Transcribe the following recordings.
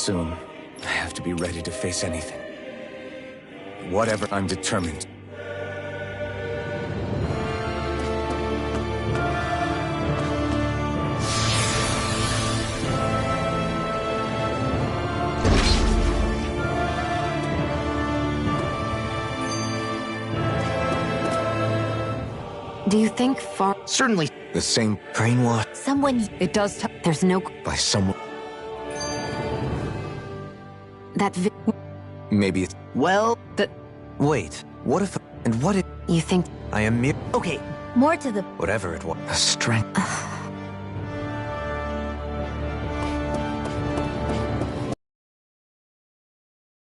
soon. I have to be ready to face anything. Whatever, I'm determined. Do you think far... Certainly. The same brainwash Someone... It does There's no... by someone. That Maybe it's... Well, Wait, what if... And what if... You think... I am mere... okay. More to the... Whatever it was. a strength.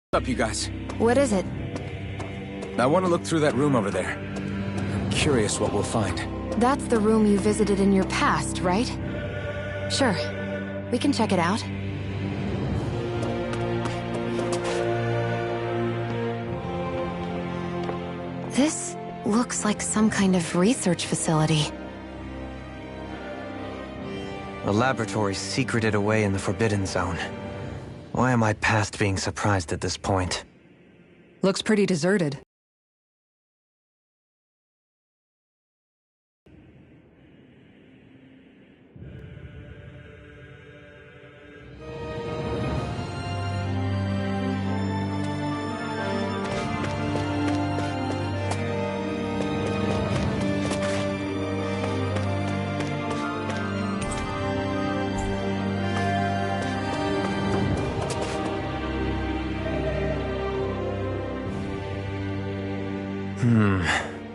What's up, you guys? What is it? I want to look through that room over there. I'm curious what we'll find. That's the room you visited in your past, right? Sure. We can check it out. This looks like some kind of research facility. A laboratory secreted away in the Forbidden Zone. Why am I past being surprised at this point? Looks pretty deserted.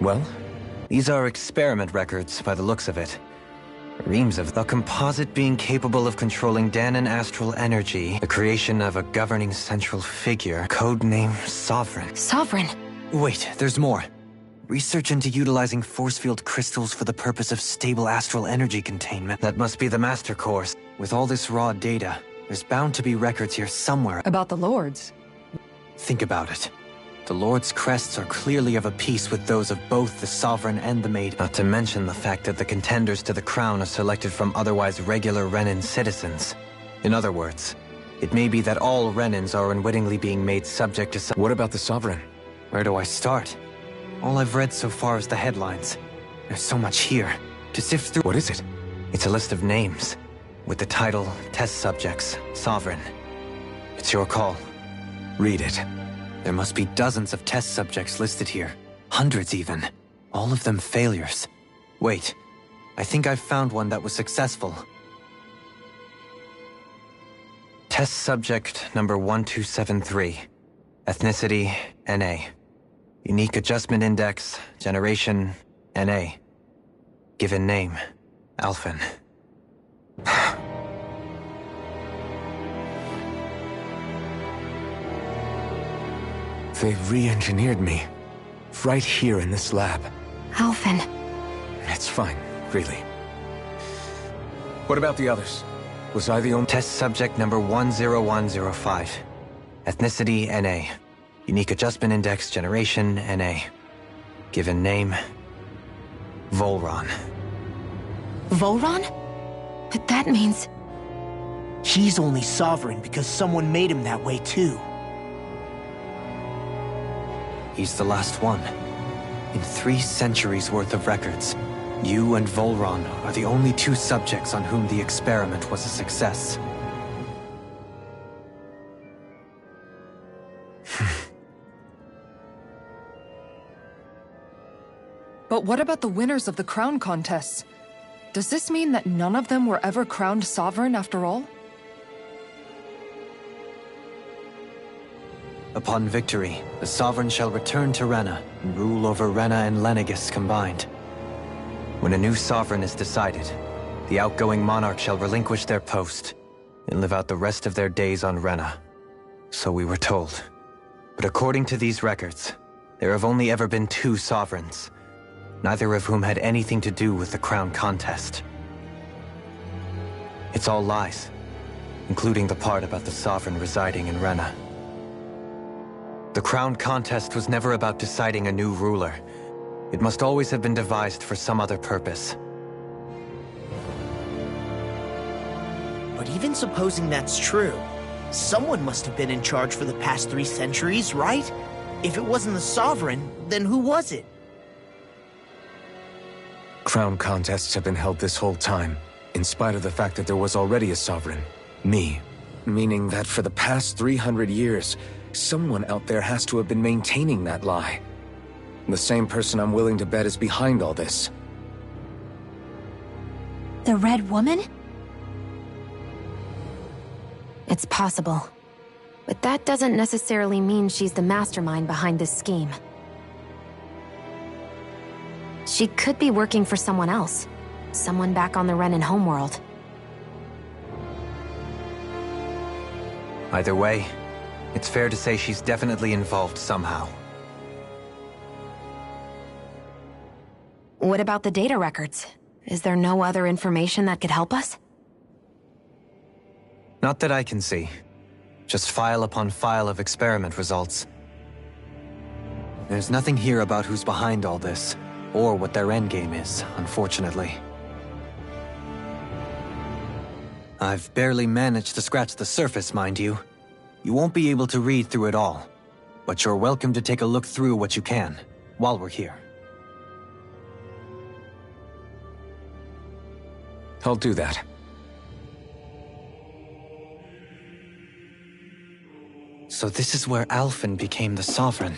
Well? These are experiment records, by the looks of it. Reams of a composite being capable of controlling Dahnan astral energy, the creation of a governing central figure, codename Sovereign. Sovereign! Wait, there's more. Research into utilizing force field crystals for the purpose of stable astral energy containment. That must be the master course. With all this raw data, there's bound to be records here somewhere. About the Lords. Think about it. The Lord's crests are clearly of a piece with those of both the Sovereign and the Maid. Not to mention the fact that the contenders to the crown are selected from otherwise regular Renan citizens. In other words, it may be that all Renans are unwittingly being made subject to some... What about the Sovereign? Where do I start? All I've read so far is the headlines. There's so much here. To sift through... What is it? It's a list of names, with the title, Test Subjects, Sovereign. It's your call. Read it. There must be dozens of test subjects listed here. Hundreds even. All of them failures. Wait, I think I've found one that was successful. Test subject number 1273. Ethnicity, NA. Unique adjustment index, generation, NA. Given name, Alphen. They've re-engineered me. Right here in this lab. Alphen. It's fine, really. What about the others? Was I the only... Test subject number 10105. Ethnicity, NA. Unique adjustment index, generation, NA. Given name, Volron. Volron? But that means... He's only Sovereign because someone made him that way too. He's the last one. In 3 centuries worth of records, you and Volron are the only 2 subjects on whom the experiment was a success. But what about the winners of the crown contests? Does this mean that none of them were ever crowned sovereign after all? Upon victory, the Sovereign shall return to Rena and rule over Rena and Lenegis combined. When a new Sovereign is decided, the outgoing monarch shall relinquish their post and live out the rest of their days on Rena. So we were told. But according to these records, there have only ever been 2 Sovereigns, neither of whom had anything to do with the crown contest. It's all lies, including the part about the Sovereign residing in Rena. The crown contest was never about deciding a new ruler. It must always have been devised for some other purpose. But even supposing that's true, Someone must have been in charge for the past 3 centuries, right? If it wasn't the Sovereign, then who was it? Crown contests have been held this whole time, in spite of the fact that there was already a Sovereign. Me. Meaning that for the past 300 years, someone out there has to have been maintaining that lie. The same person I'm willing to bet is behind all this. The Red Woman? It's possible. But that doesn't necessarily mean she's the mastermind behind this scheme. She could be working for someone else. Someone back on the Renan homeworld. Either way, it's fair to say she's definitely involved somehow. What about the data records? Is there no other information that could help us? Not that I can see. Just file upon file of experiment results. There's nothing here about who's behind all this, or what their endgame is, unfortunately. I've barely managed to scratch the surface, mind you. You won't be able to read through it all, but you're welcome to take a look through what you can, while we're here. I'll do that. So this is where Alphen became the Sovereign.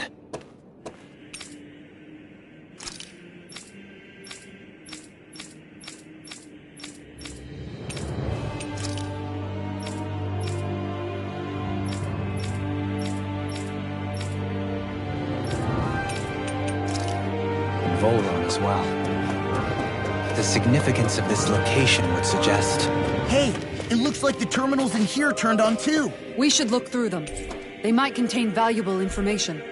And Volron as well. The significance of this location would suggest... Hey, it looks like the terminals in here turned on too. We should look through them. They might contain valuable information.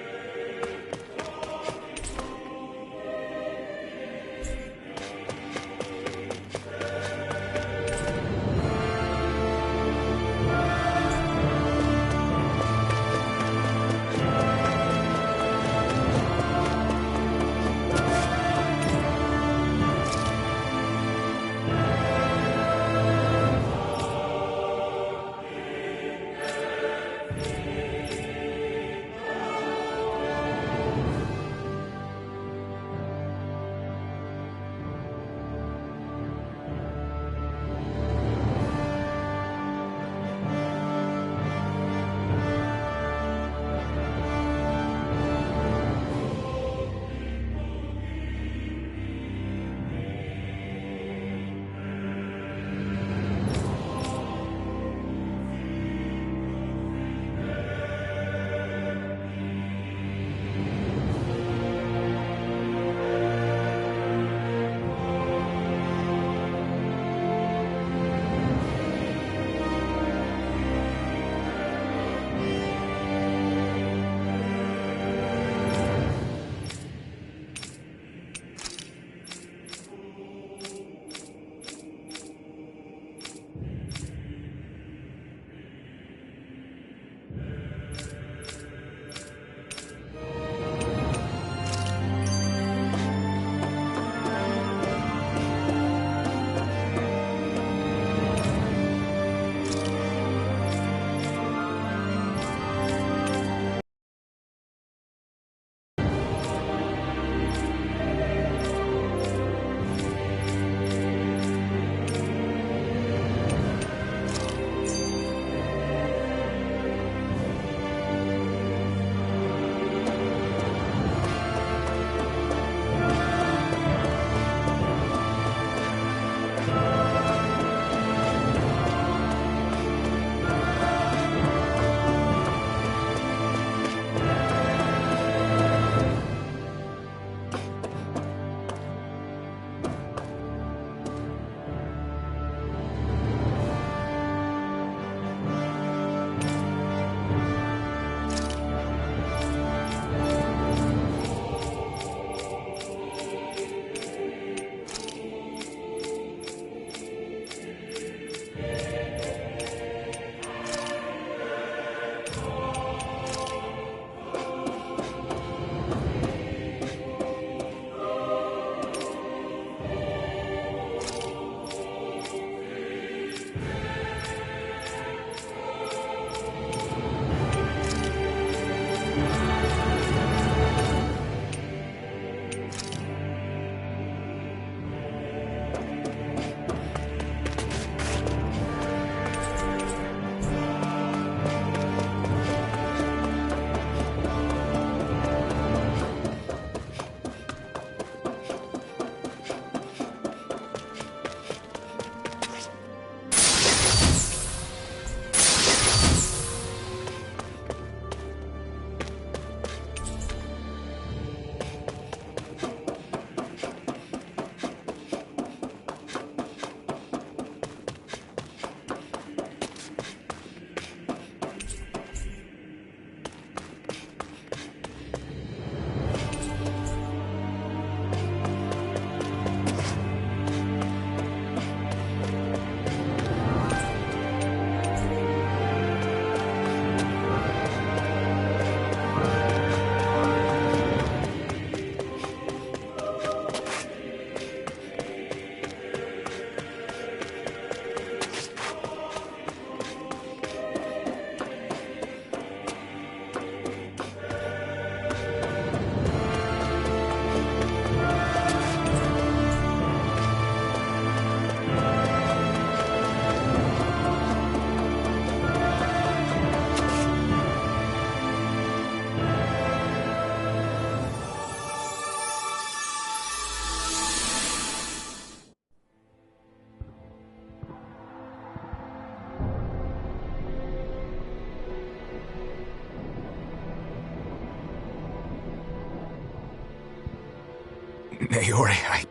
Naori,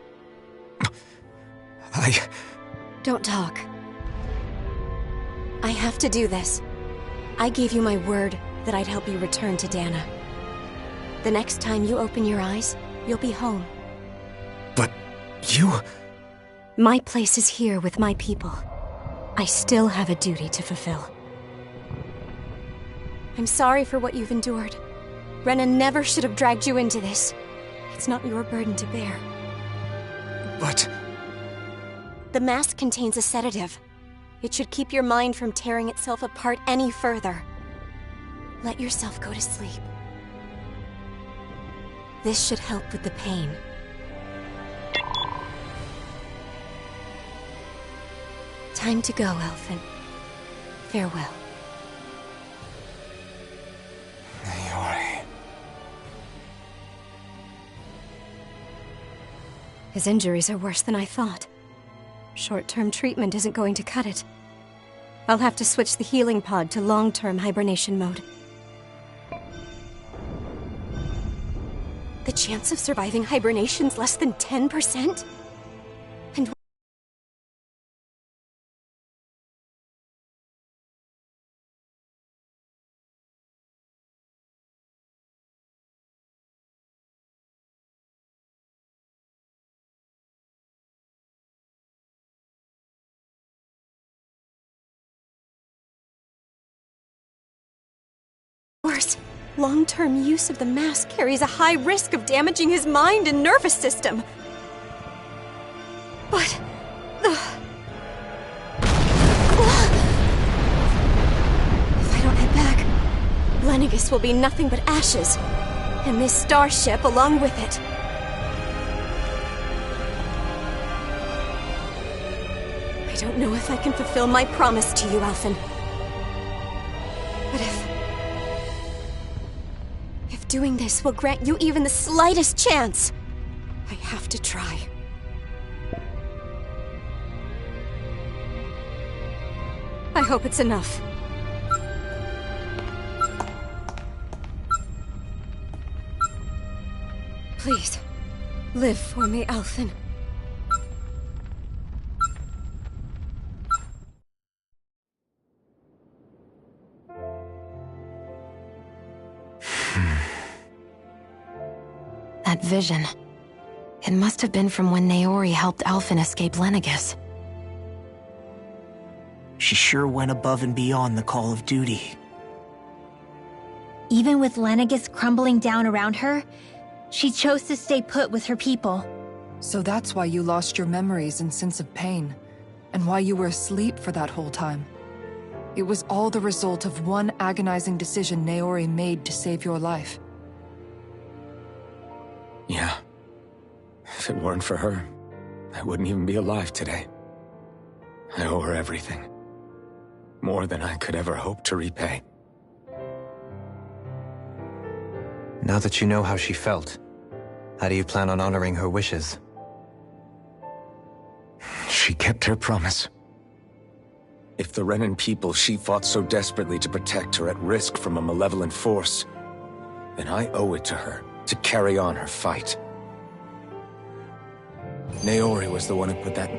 Don't talk. I have to do this. I gave you my word that I'd help you return to Dana. The next time you open your eyes, you'll be home. But you... My place is here with my people. I still have a duty to fulfill. I'm sorry for what you've endured. Rena never should have dragged you into this. It's not your burden to bear. But... The mask contains a sedative. It should keep your mind from tearing itself apart any further. Let yourself go to sleep. This should help with the pain. Time to go, Elfin. Farewell. Naori... His injuries are worse than I thought. Short-term treatment isn't going to cut it. I'll have to switch the healing pod to long-term hibernation mode. The chance of surviving hibernation's less than 10%? And worse, long-term use of the mask carries a high risk of damaging his mind and nervous system. But... if I don't head back, Lenegis will be nothing but ashes, and this starship along with it. I don't know if I can fulfill my promise to you, Alphen. But if doing this will grant you even the slightest chance, I have to try. I hope it's enough. Please, live for me, Alphen. That vision. It must have been from when Naori helped Alphen escape Lenegis. She sure went above and beyond the call of duty. Even with Lenegis crumbling down around her, she chose to stay put with her people. So that's why you lost your memories and sense of pain, and why you were asleep for that whole time. It was all the result of one agonizing decision Naori made to save your life. Yeah. If it weren't for her, I wouldn't even be alive today. I owe her everything. More than I could ever hope to repay. Now that you know how she felt, how do you plan on honoring her wishes? She kept her promise. If the Renan people she fought so desperately to protect are at risk from a malevolent force, then I owe it to her to carry on her fight. Naori was the one who put that...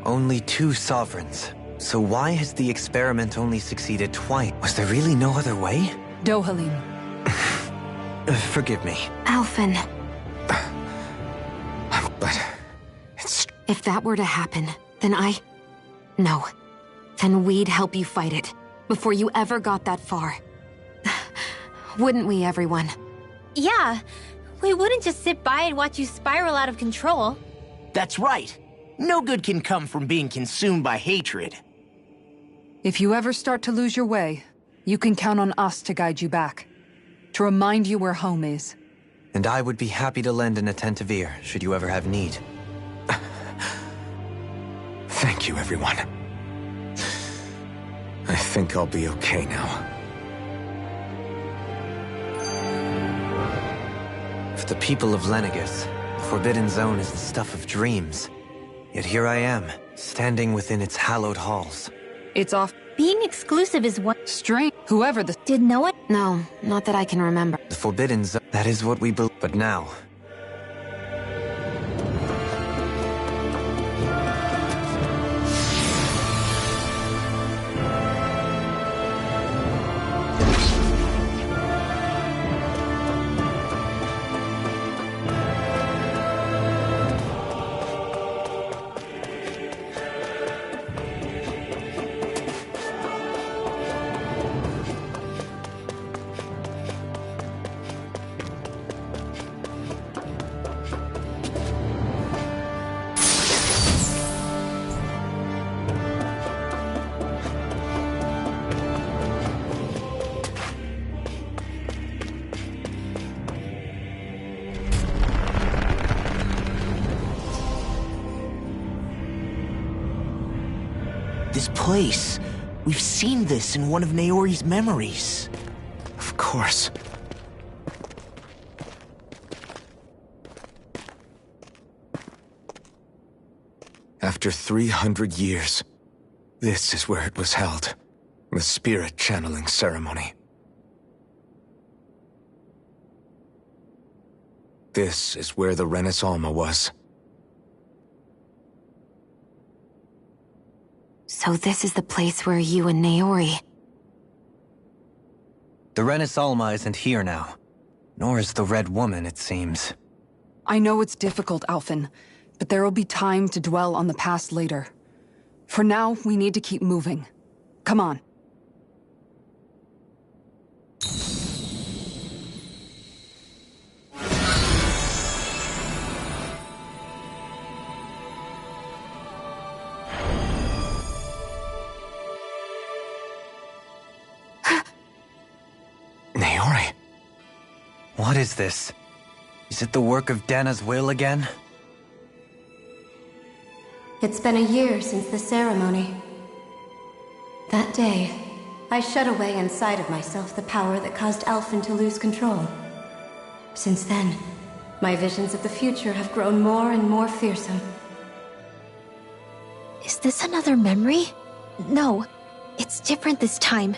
Only 2 sovereigns. So why has the experiment only succeeded twice? Was there really no other way? Dohalim. Forgive me. Alphen. But... it's... If that were to happen, then No. Then we'd help you fight it, before you ever got that far. Wouldn't we, everyone? Yeah, we wouldn't just sit by and watch you spiral out of control. That's right. No good can come from being consumed by hatred. If you ever start to lose your way, you can count on us to guide you back. To remind you where home is. And I would be happy to lend an attentive ear, should you ever have need. Thank you, everyone. I think I'll be okay now. For the people of Lenegis, the Forbidden Zone is the stuff of dreams. Yet here I am, standing within its hallowed halls. It's off. Being exclusive is what... Strange. Whoever the... Did no one... No, not that I can remember. The Forbidden Zone, that is what we believe. But now, This place. We've seen this in one of Naori's memories. Of course. After 300 years, this is where it was held. The spirit channeling ceremony. This is where the Renis Alma was. So this is the place where you and Naori... The Renis Alma isn't here now. Nor is the Red Woman, it seems. I know it's difficult, Alphen, but there will be time to dwell on the past later. For now, we need to keep moving. Come on. Naori. What is this? Is it the work of Dana's will again? It's been a year since the ceremony. That day, I shut away inside of myself the power that caused Alphen to lose control. Since then, my visions of the future have grown more and more fearsome. Is this another memory? No, it's different this time.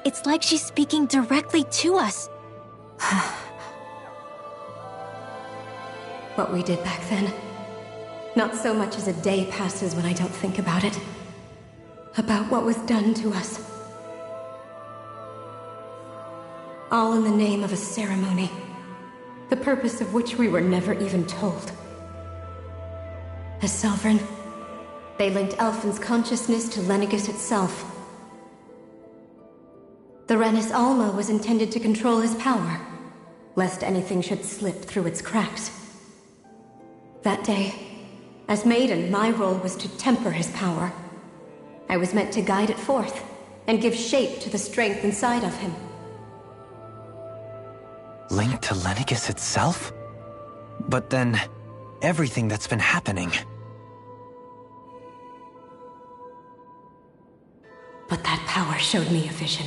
It's like she's speaking directly to us. What we did back then. Not so much as a day passes when I don't think about it. About what was done to us. All in the name of a ceremony. The purpose of which we were never even told. As Sovereign, they linked Alphen's consciousness to Lenegis itself. The Renis Alma was intended to control his power, lest anything should slip through its cracks. That day, as Maiden, my role was to temper his power. I was meant to guide it forth, and give shape to the strength inside of him. Linked to Lenegis itself? But then, everything that's been happening... But that power showed me a vision.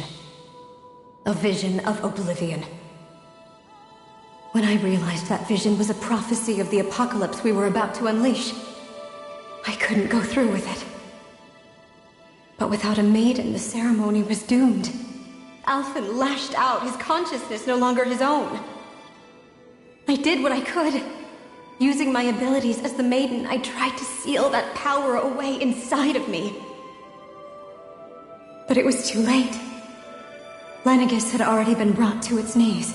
A vision of oblivion. When I realized that vision was a prophecy of the apocalypse we were about to unleash, I couldn't go through with it. But without a maiden, the ceremony was doomed. Alphen lashed out, his consciousness no longer his own. I did what I could. Using my abilities as the maiden, I tried to seal that power away inside of me. But it was too late. Lenegis had already been brought to its knees.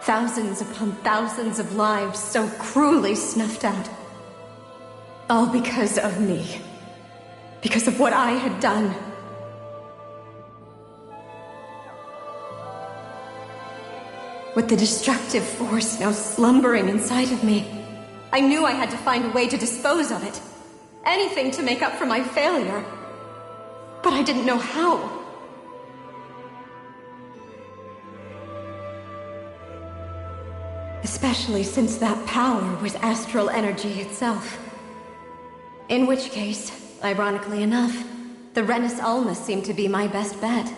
Thousands upon thousands of lives so cruelly snuffed out. All because of me. Because of what I had done. With the destructive force now slumbering inside of me, I knew I had to find a way to dispose of it. Anything to make up for my failure. But I didn't know how. Especially since that power was astral energy itself. In which case, ironically enough, the Renis Alma seemed to be my best bet.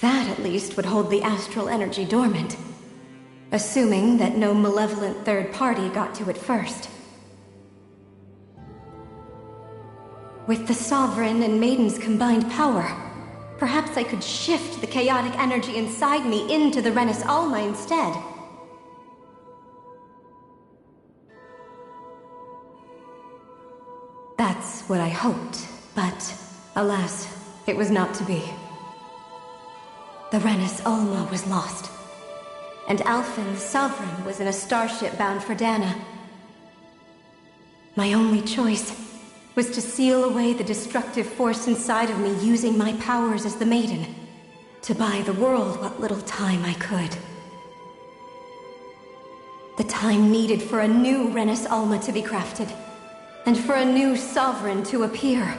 That, at least, would hold the astral energy dormant. Assuming that no malevolent third party got to it first. With the Sovereign and Maiden's combined power, perhaps I could shift the chaotic energy inside me into the Renis Alma instead. That's what I hoped, but alas, it was not to be. The Renis Alma was lost, and Alphen, the Sovereign, was in a starship bound for Dana. My only choice was to seal away the destructive force inside of me using my powers as the Maiden, to buy the world what little time I could. The time needed for a new Renis Alma to be crafted, and for a new Sovereign to appear.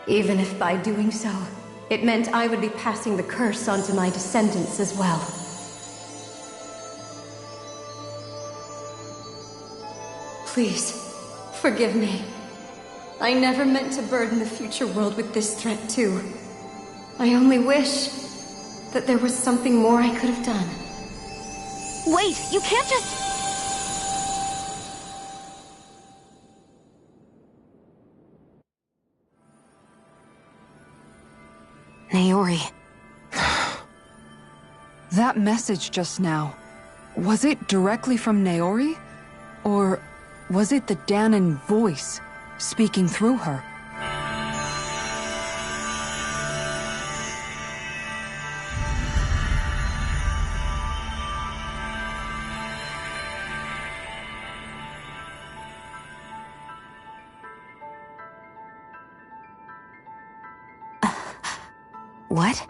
Even if by doing so, it meant I would be passing the curse onto my descendants as well. Please, forgive me. I never meant to burden the future world with this threat, too. I only wish that there was something more I could have done. Wait, you can't just... Naori. That message just now, was it directly from Naori? Or was it the Dahnan voice speaking through her? What?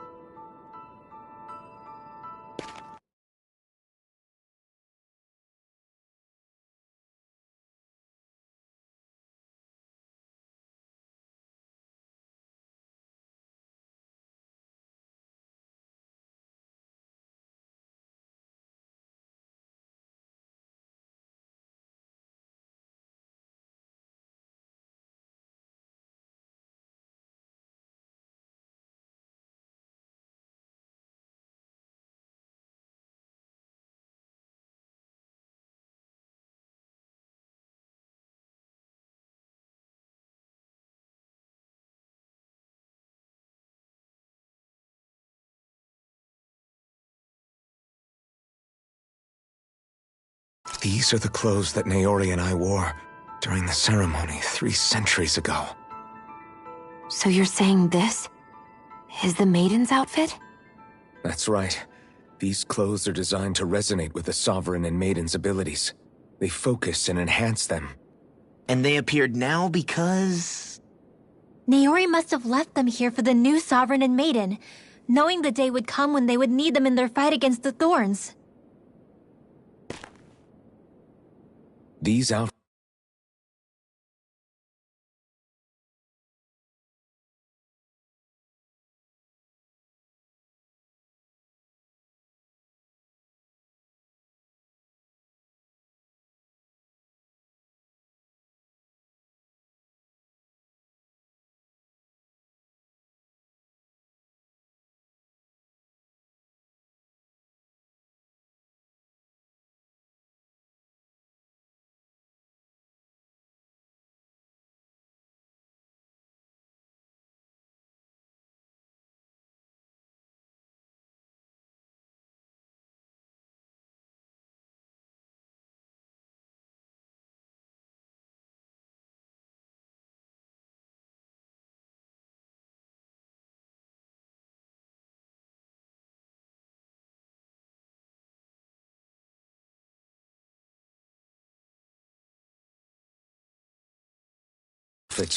These are the clothes that Naori and I wore during the ceremony 3 centuries ago. So you're saying this is the Maiden's outfit? That's right. These clothes are designed to resonate with the Sovereign and Maiden's abilities. They focus and enhance them. And they appeared now because... Naori must have left them here for the new Sovereign and Maiden, knowing the day would come when they would need them in their fight against the Thorns. These outfits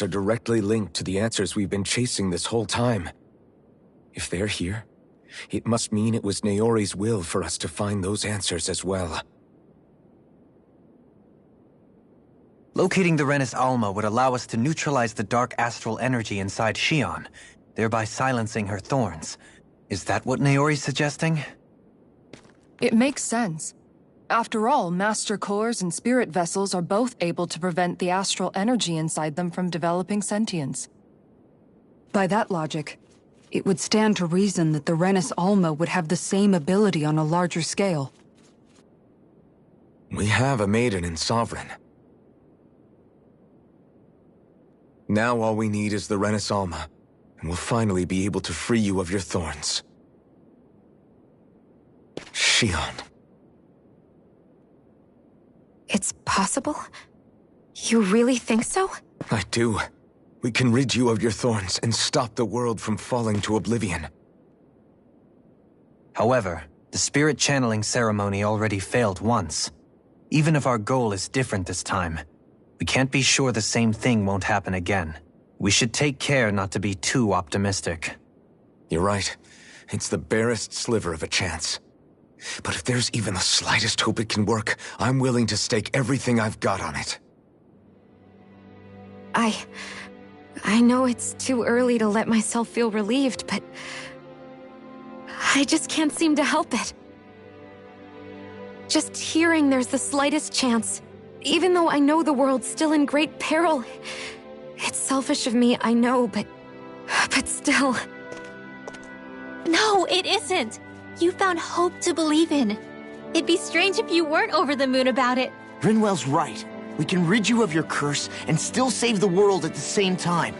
are directly linked to the answers we've been chasing this whole time. If they're here, it must mean it was Naori's will for us to find those answers as well. Locating the Renis Alma would allow us to neutralize the dark astral energy inside Xion, thereby silencing her thorns. Is that what Naori's suggesting? It makes sense. After all, Master Cores and Spirit Vessels are both able to prevent the astral energy inside them from developing sentience. By that logic, it would stand to reason that the Renis Alma would have the same ability on a larger scale. We have a Maiden and Sovereign. Now all we need is the Renis Alma, and we'll finally be able to free you of your thorns. Xion. It's possible? You really think so? I do. We can rid you of your thorns and stop the world from falling to oblivion. However, the spirit channeling ceremony already failed once. Even if our goal is different this time, we can't be sure the same thing won't happen again. We should take care not to be too optimistic. You're right. It's the barest sliver of a chance. But if there's even the slightest hope it can work, I'm willing to stake everything I've got on it. I know it's too early to let myself feel relieved, but I just can't seem to help it. Just hearing there's the slightest chance Even though I know the world's still in great peril, it's selfish of me, I know, but still. No, it isn't. You found hope to believe in. It'd be strange if you weren't over the moon about it. Rinwell's right. We can rid you of your curse and still save the world at the same time.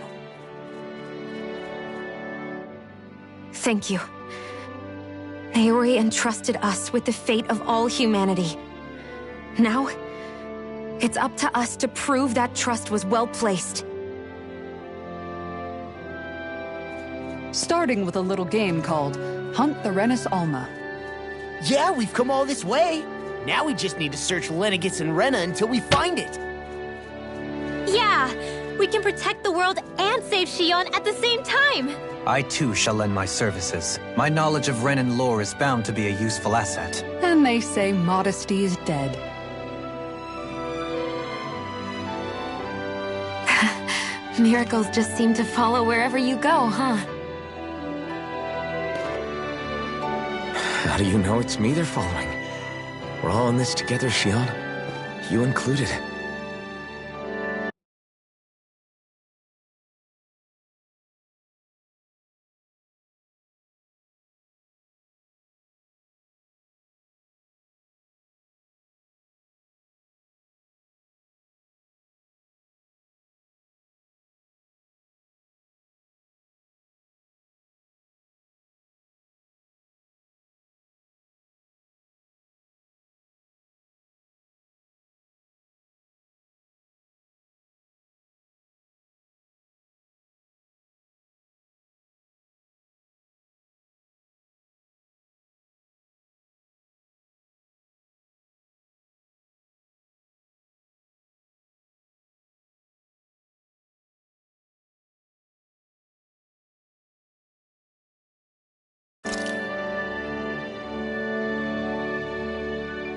Thank you. Naori entrusted us with the fate of all humanity. Now, it's up to us to prove that trust was well placed. Starting with a little game called Hunt the Renus Alma. Yeah, we've come all this way. Now we just need to search Lenegis and Rena until we find it. Yeah, we can protect the world and save Xion at the same time. I too shall lend my services. My knowledge of Renan lore is bound to be a useful asset. And they say modesty is dead. Miracles just seem to follow wherever you go, huh? How do you know it's me they're following? We're all in this together, Xion. You included.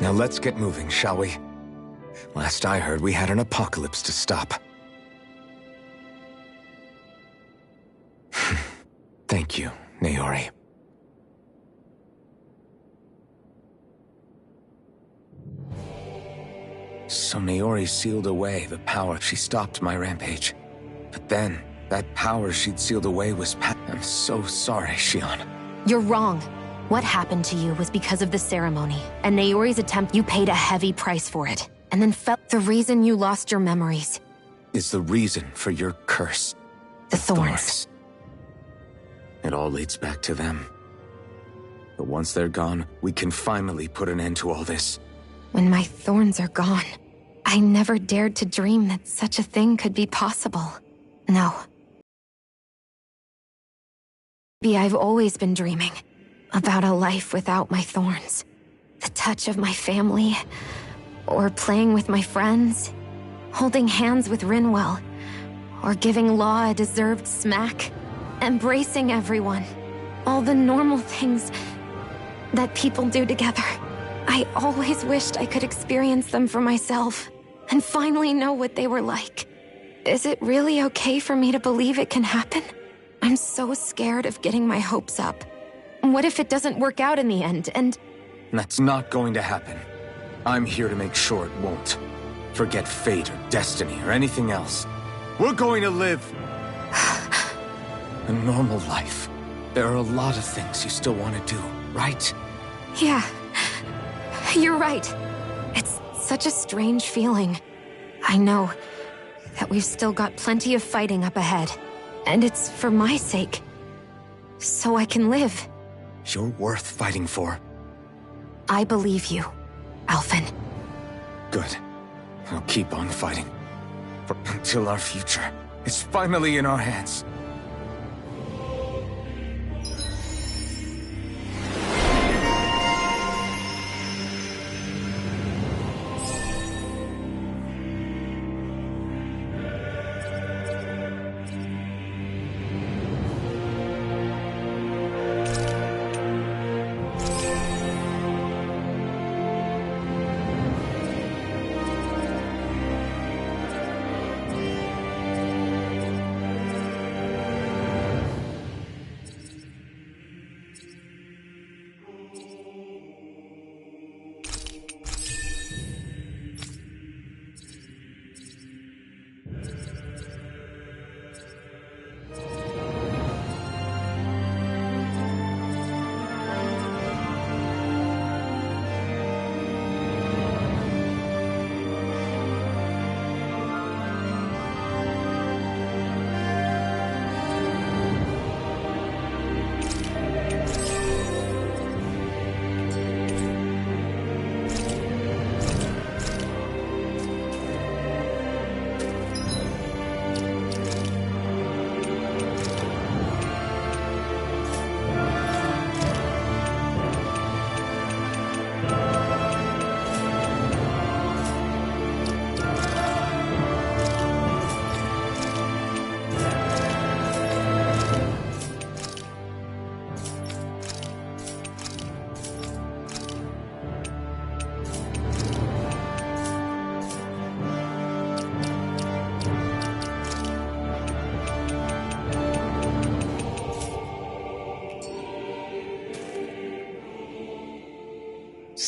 Now let's get moving, shall we? Last I heard, we had an apocalypse to stop. Thank you, Naori. So Naori sealed away the power. She stopped my rampage. But then, that power she'd sealed away was I'm so sorry, Xion. You're wrong. What happened to you was because of the ceremony, and Naori's attempt. You paid a heavy price for it, and then felt the reason you lost your memories. Is the reason for your curse. The thorns. It all leads back to them. But once they're gone, we can finally put an end to all this. When my thorns are gone, I never dared to dream that such a thing could be possible. No. Maybe I've always been dreaming about a life without my thorns. The touch of my family, or playing with my friends, holding hands with Rinwell, or giving Law a deserved smack, embracing everyone. All the normal things that people do together. I always wished I could experience them for myself, and finally know what they were like. Is it really okay for me to believe it can happen? I'm so scared of getting my hopes up. What if it doesn't work out in the end, and... That's not going to happen. I'm here to make sure it won't. Forget fate or destiny or anything else. We're going to live a normal life. There are a lot of things you still want to do, right? Yeah, you're right. It's such a strange feeling. I know that we've still got plenty of fighting up ahead, and it's for my sake, so I can live. You're worth fighting for. I believe you, Alphen. Good. I'll keep on fighting. Until our future is finally in our hands.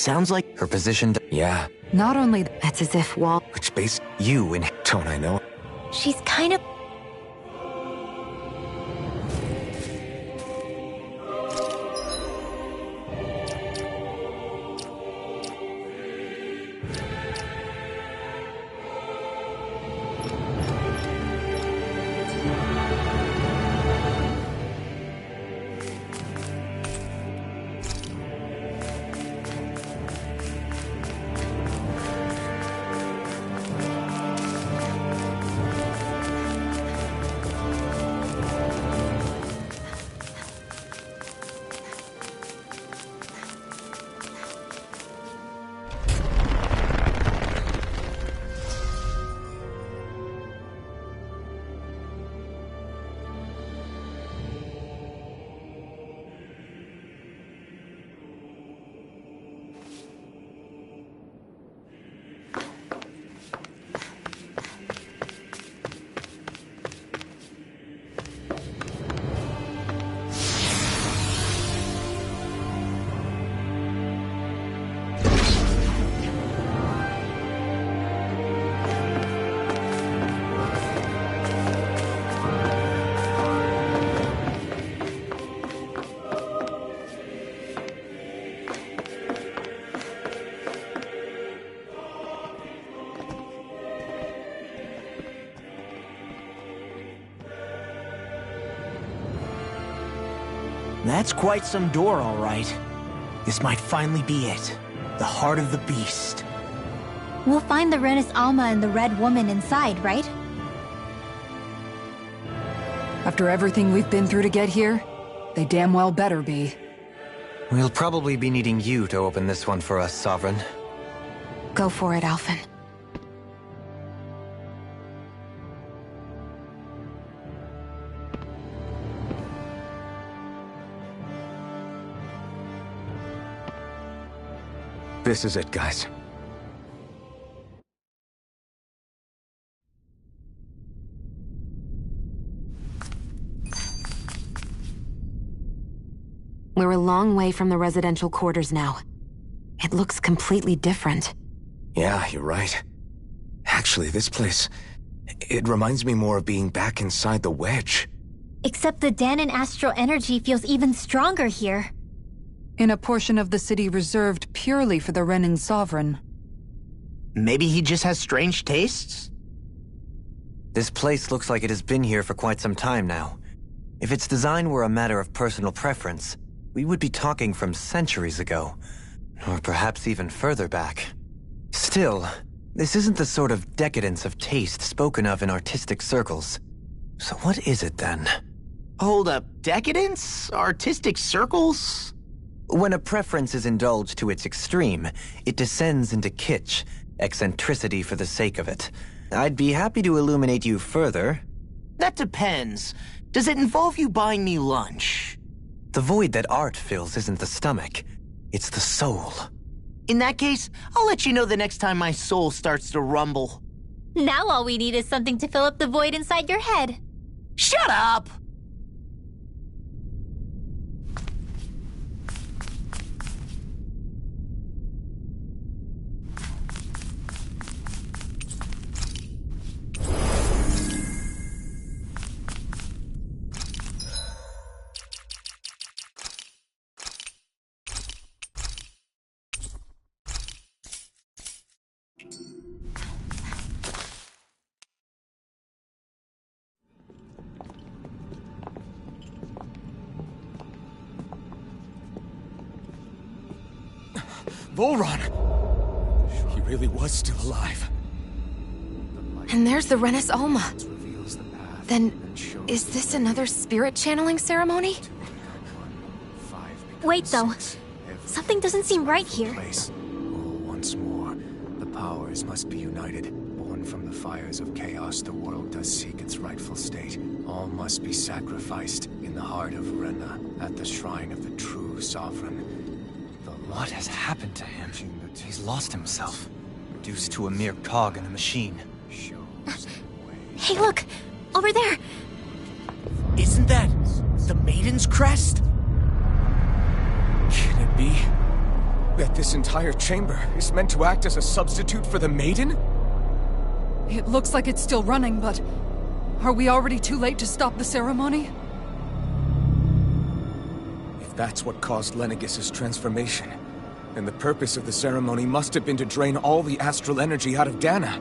Sounds like Her position... Yeah, Not only It's as if Wall. which base... You in... Don't I know? She's kind of... That's quite some door, all right. This might finally be it. The heart of the beast. We'll find the Renis Alma and the Red Woman inside, right? after everything we've been through to get here, they damn well better be. We'll probably be needing you to open this one for us, Sovereign. Go for it, Alphen. This is it, guys. We're a long way from the residential quarters now. It looks completely different. Yeah, you're right. Actually, this place... it reminds me more of being back inside the Wedge. Except the Dahnan astral energy feels even stronger here. In a portion of the city reserved purely for the Renin Sovereign. Maybe he just has strange tastes? This place looks like it has been here for quite some time now. If its design were a matter of personal preference, we would be talking from centuries ago. Or perhaps even further back. Still, this isn't the sort of decadence of taste spoken of in artistic circles. So what is it then? Hold up, decadence? Artistic circles? When a preference is indulged to its extreme, it descends into kitsch, eccentricity for the sake of it. I'd be happy to illuminate you further. That depends. Does it involve you buying me lunch? The void that art fills isn't the stomach, it's the soul. In that case, I'll let you know the next time my soul starts to rumble. Now all we need is something to fill up the void inside your head. Shut up! Volron! He really was still alive. And there's the Renis Alma. Then, is this another spirit channeling ceremony? Wait, though. Something doesn't seem right here. Once more, the powers must be united. Born from the fires of chaos, the world does seek its rightful state. All must be sacrificed in the heart of Rena, at the shrine of the true sovereign. What has happened to him? He's lost himself, reduced to a mere cog in the machine. Hey, look! Over there! Isn't that the Maiden's crest? Can it be? That this entire chamber is meant to act as a substitute for the Maiden? It looks like it's still running, but... are we already too late to stop the ceremony? If that's what caused Lenegis' transformation, then the purpose of the ceremony must have been to drain all the astral energy out of Dana.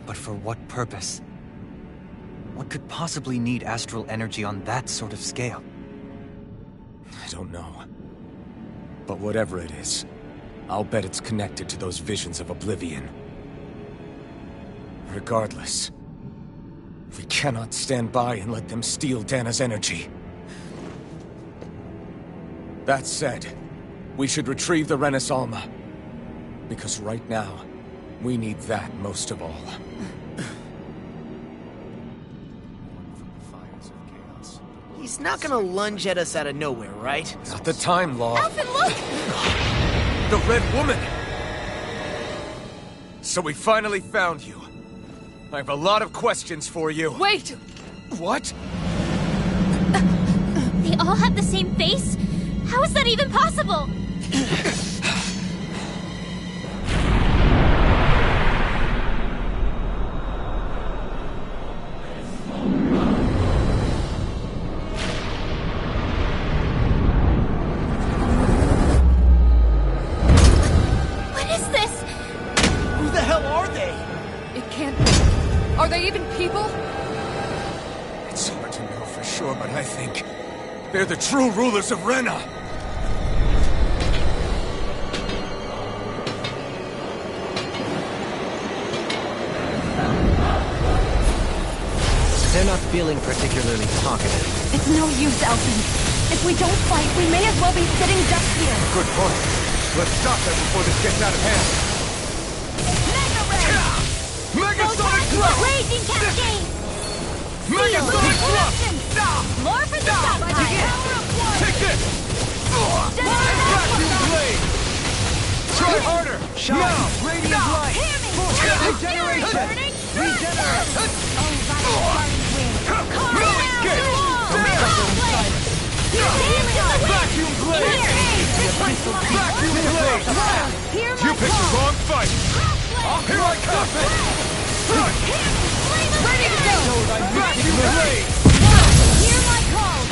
But for what purpose? What could possibly need astral energy on that sort of scale? I don't know. But whatever it is, I'll bet it's connected to those visions of Oblivion. Regardless, we cannot stand by and let them steal Dana's energy. That said, we should retrieve the Renis Alma. Because right now, we need that most of all. He's not gonna lunge at us out of nowhere, right? Not the time, Law. Alphen, look! The Red Woman! So we finally found you. I have a lot of questions for you. Wait! What? They all have the same face? How is that even possible? What is this? Who the hell are they? It can't be. Are they even people? It's hard to know for sure, but I think they're the true rulers of Rena. They're not feeling particularly talkative. It's no use, Alphen. If we don't fight, we may as well be sitting ducks here. Good point. Let's stop them before this gets out of hand. Mega Ray! Megasonic Thrust! Raging Cascade! Megasonic Thrust! More for the top! Take this! Vacuum Blade! Try harder! Now! Radiant light! Regeneration! Regenerate! Vacuum Blade! Vacuum Blade! You picked the wrong fight! Here I come! Ready to go! Vacuum Blade! Hear my call!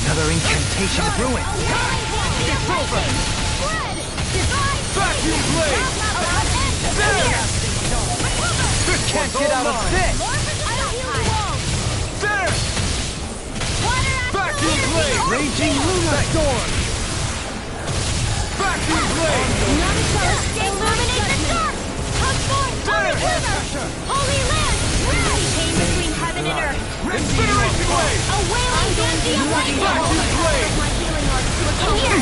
Another incantation ruined! It's over! Vacuum Blade! There! This can't get out of this! There! Vacuum Blade! Raging Lunar Storm! Vacuum Blade! Illuminate the dark! Come forth, Holy River! Holy Land! We came between heaven and earth! Incineration Blade! A wailing dandy of light! Vacuum Blade! My healing arts to here!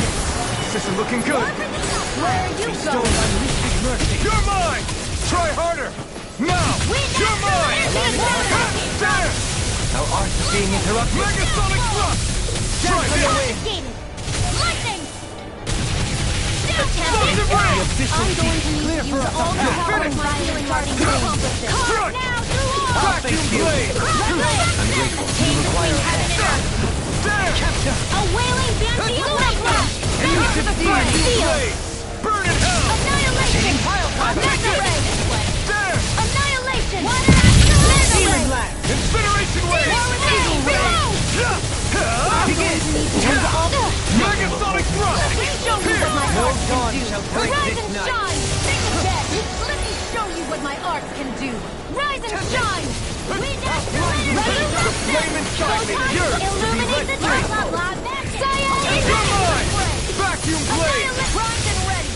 This isn't looking good! Where are you Don't going? unleash his mercy! You're mine! Try harder! Now! You're mine! There! Our art is being interrupted! Megasonic Thrust! Try this! Confiscated! Lightning! Explosive Ray! I'm going to need to use all the power of my healing art to accomplish this. Front! Now, through all! Vacuum Blade! Ungrateful. You require a hand. There! A wailing dandy of lightning! Seal! Burn in hell! Annihilation! Mega Ray! There! Annihilation! Mega Ray! Incineration Wave! Eagle Ray! Begin! Megasonic Thrust! Here! No dawn shall break Rise this and night! shine! Take a bet! Let me show you what my art can do! Rise and shine! We natural energy! The flame inside me! Yours to be Illuminate the lit free! dark! You're mine! Vacuum Blade! Primed and ready!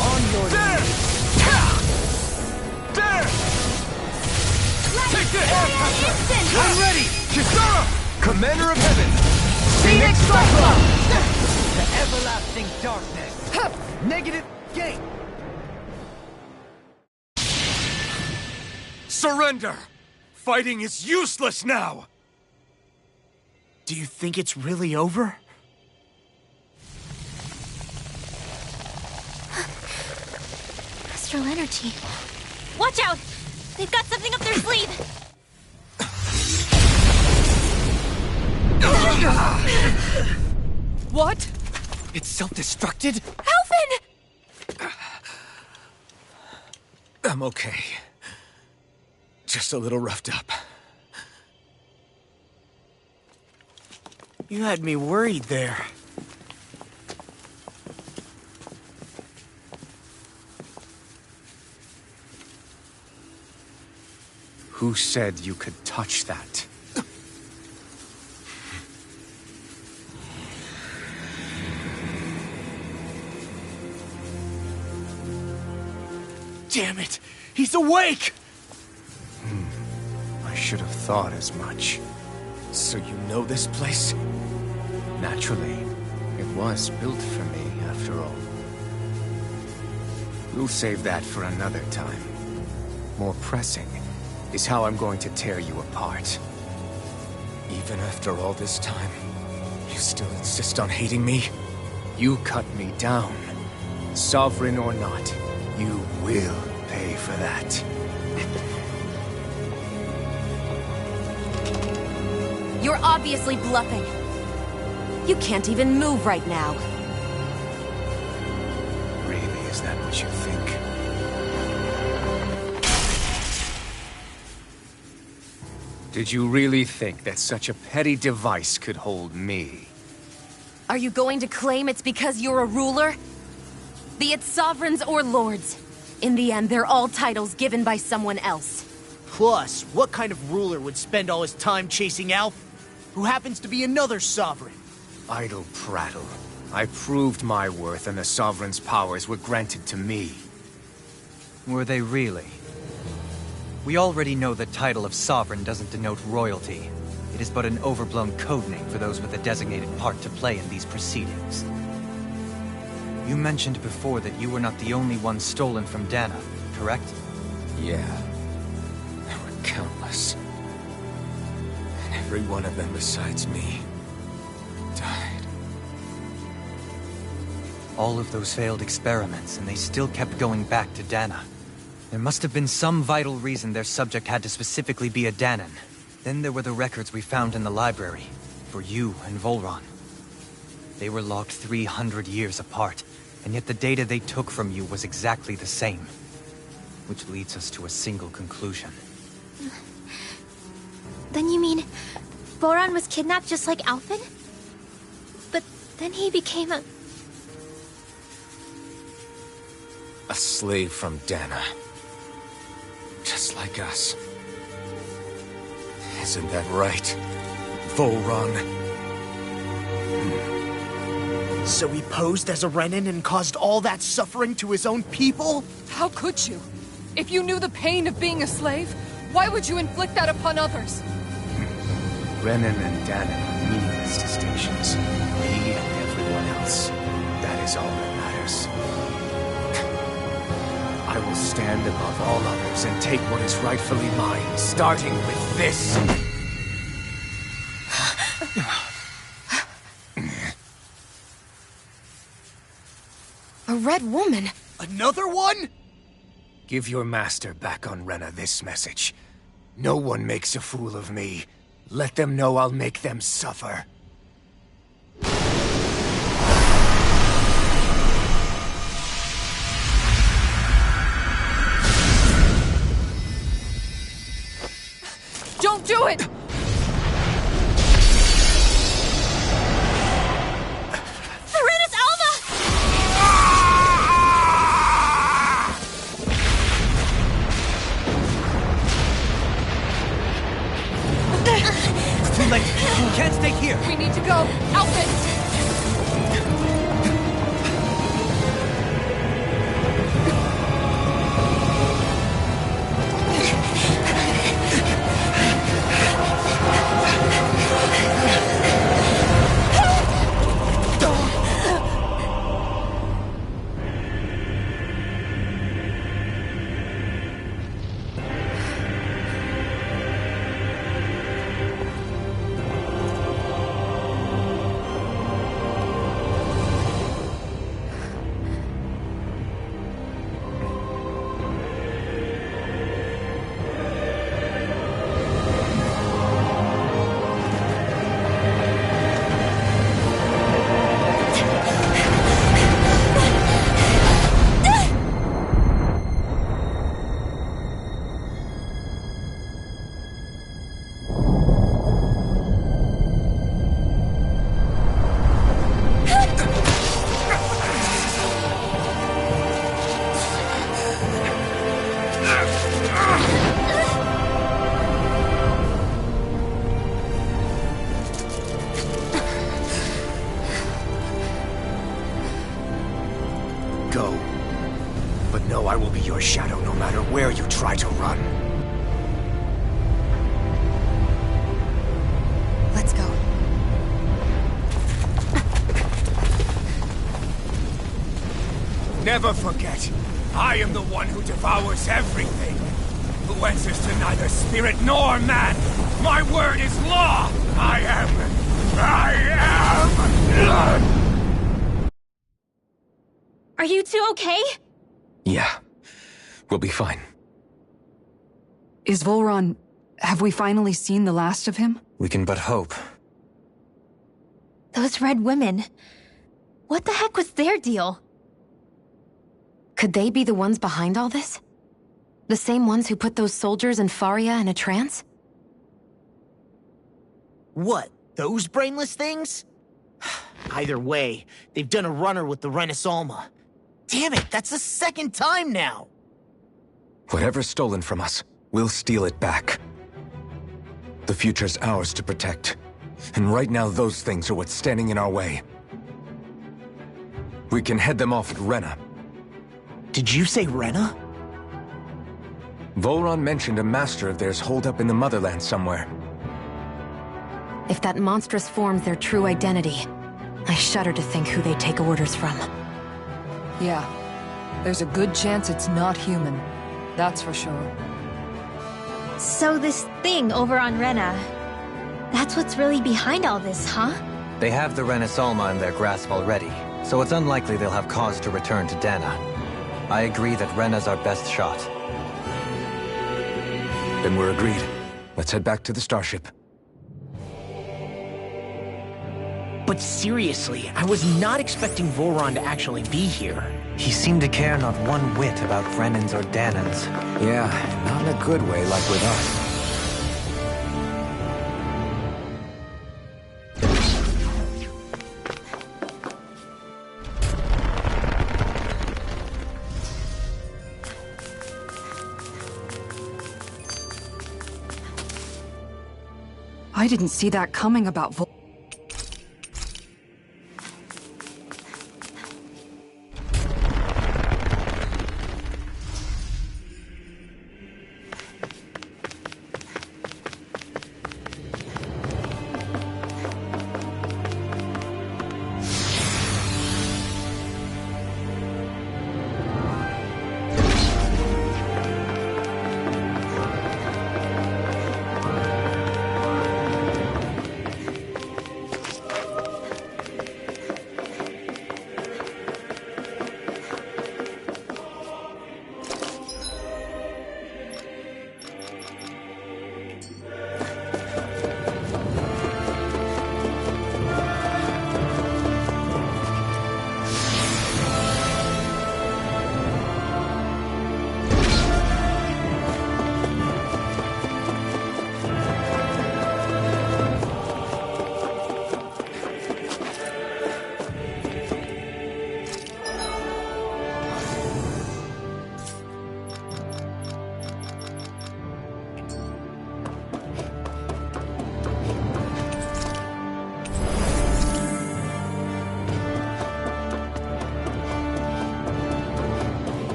On your There! There! Take this! Instant! I'm ready! Kisara! Commander of Heaven! Phoenix Cyclops! The everlasting darkness! Negative gate! Surrender! Fighting is useless now! Do you think it's really over? Astral energy. Watch out! They've got something up their sleeve! What? It's self-destructed? Alphen! I'm okay. Just a little roughed up. You had me worried there. Who said you could touch that? Damn it! He's awake! I should have thought as much. So you know this place? Naturally, it was built for me, after all. We'll save that for another time. More pressing is how I'm going to tear you apart. Even after all this time, you still insist on hating me? You cut me down. Sovereign or not, you will pay for that. You're obviously bluffing. You can't even move right now. Really, is that what you think? Did you really think that such a petty device could hold me? Are you going to claim it's because you're a ruler? Be it sovereigns or lords. In the end, they're all titles given by someone else. Plus, what kind of ruler would spend all his time chasing Alf, who happens to be another sovereign? Idle prattle. I proved my worth and the Sovereign's powers were granted to me. Were they really? We already know the title of Sovereign doesn't denote royalty. It is but an overblown codename for those with a designated part to play in these proceedings. You mentioned before that you were not the only one stolen from Dana, correct? Yeah. There were countless. And every one of them besides me died. All of those failed experiments, and they still kept going back to Dana. There must have been some vital reason their subject had to specifically be a Danan. Then there were the records we found in the library, for you and Volron. They were logged 300 years apart, and yet the data they took from you was exactly the same. Which leads us to a single conclusion. Then you mean Voron was kidnapped just like Alphen? But then he became a slave from Dana. Just like us. Isn't that right, Volron? So he posed as a Renan and caused all that suffering to his own people? How could you? If you knew the pain of being a slave, why would you inflict that upon others? Renan and Danan are meaningless distinctions. Me and everyone else. That is all that matters. I will stand above all others and take what is rightfully mine, starting with this. A red woman? Another one? Give your master back on Rena this message. No one makes a fool of me. Let them know I'll make them suffer. Don't do it! Serenus Alva! It's too late! You can't stay here! We need to go! Alphen! go. But know I will be your shadow no matter where you try to run. Let's go. Never forget, I am the one who devours everything. Who answers to neither spirit nor man. My word is law! I am... Are you two okay? Yeah. We'll be fine. Is Volron... have we finally seen the last of him? We can but hope. Those red women. What the heck was their deal? Could they be the ones behind all this? The same ones who put those soldiers in Faria in a trance? What? Those brainless things? Either way, they've done a runner with the Renasalma. Damn it, that's the second time now! Whatever's stolen from us, we'll steal it back. The future's ours to protect. And right now those things are what's standing in our way. We can head them off at Rena. Did you say Rena? Volron mentioned a master of theirs holed up in the Motherland somewhere. If that monstrous form's their true identity, I shudder to think who they take orders from. Yeah. There's a good chance it's not human. That's for sure. So this thing over on Rena, that's what's really behind all this, huh? They have the Renasalma in their grasp already, so it's unlikely they'll have cause to return to Dana. I agree that Rena's our best shot. Then we're agreed. Let's head back to the starship. But seriously, I was not expecting Volron to actually be here. He seemed to care not one whit about Renans or Danans. Yeah, not in a good way like with us. I didn't see that coming about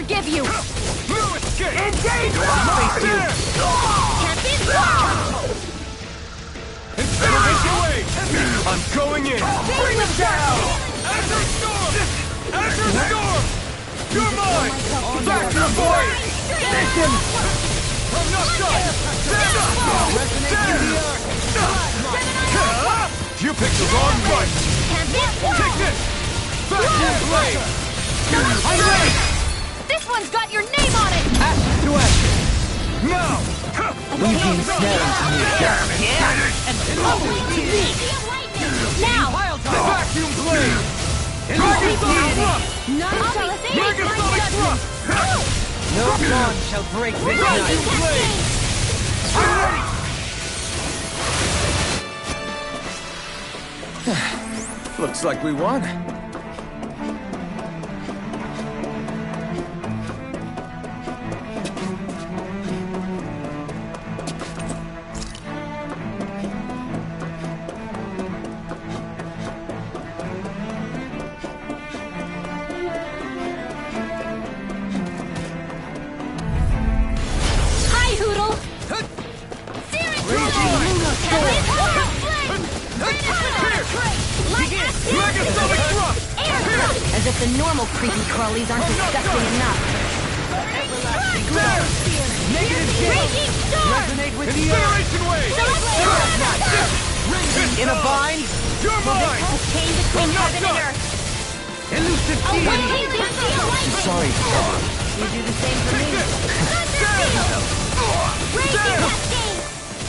forgive you! Engage! Can't be stopped! I'm going in! Bring them down! Azure Storm! Azure Storm! You're mine! Back to the blade! Listen! I'm not done! Stand up! You picked the wrong fight! Can't be stopped! Take this! Vacuum blade! I'm ready! This one's got your name on it! Ashes to ashes! Now! We've been snaring to me. Yeah, and probably to me. Now! Vacuum blade! Dragonsonic thrust! None shall escape! Dragonsonic thrust! No bond shall break this Vacuum night. blade! I'm ready! Looks like we won. As if the normal creepy crawlies aren't disgusting enough. Resonate with the in a bind. You're mine. Chain between heaven and earth. Elusive deity. Sorry. You do the same for me. Raging Cascade!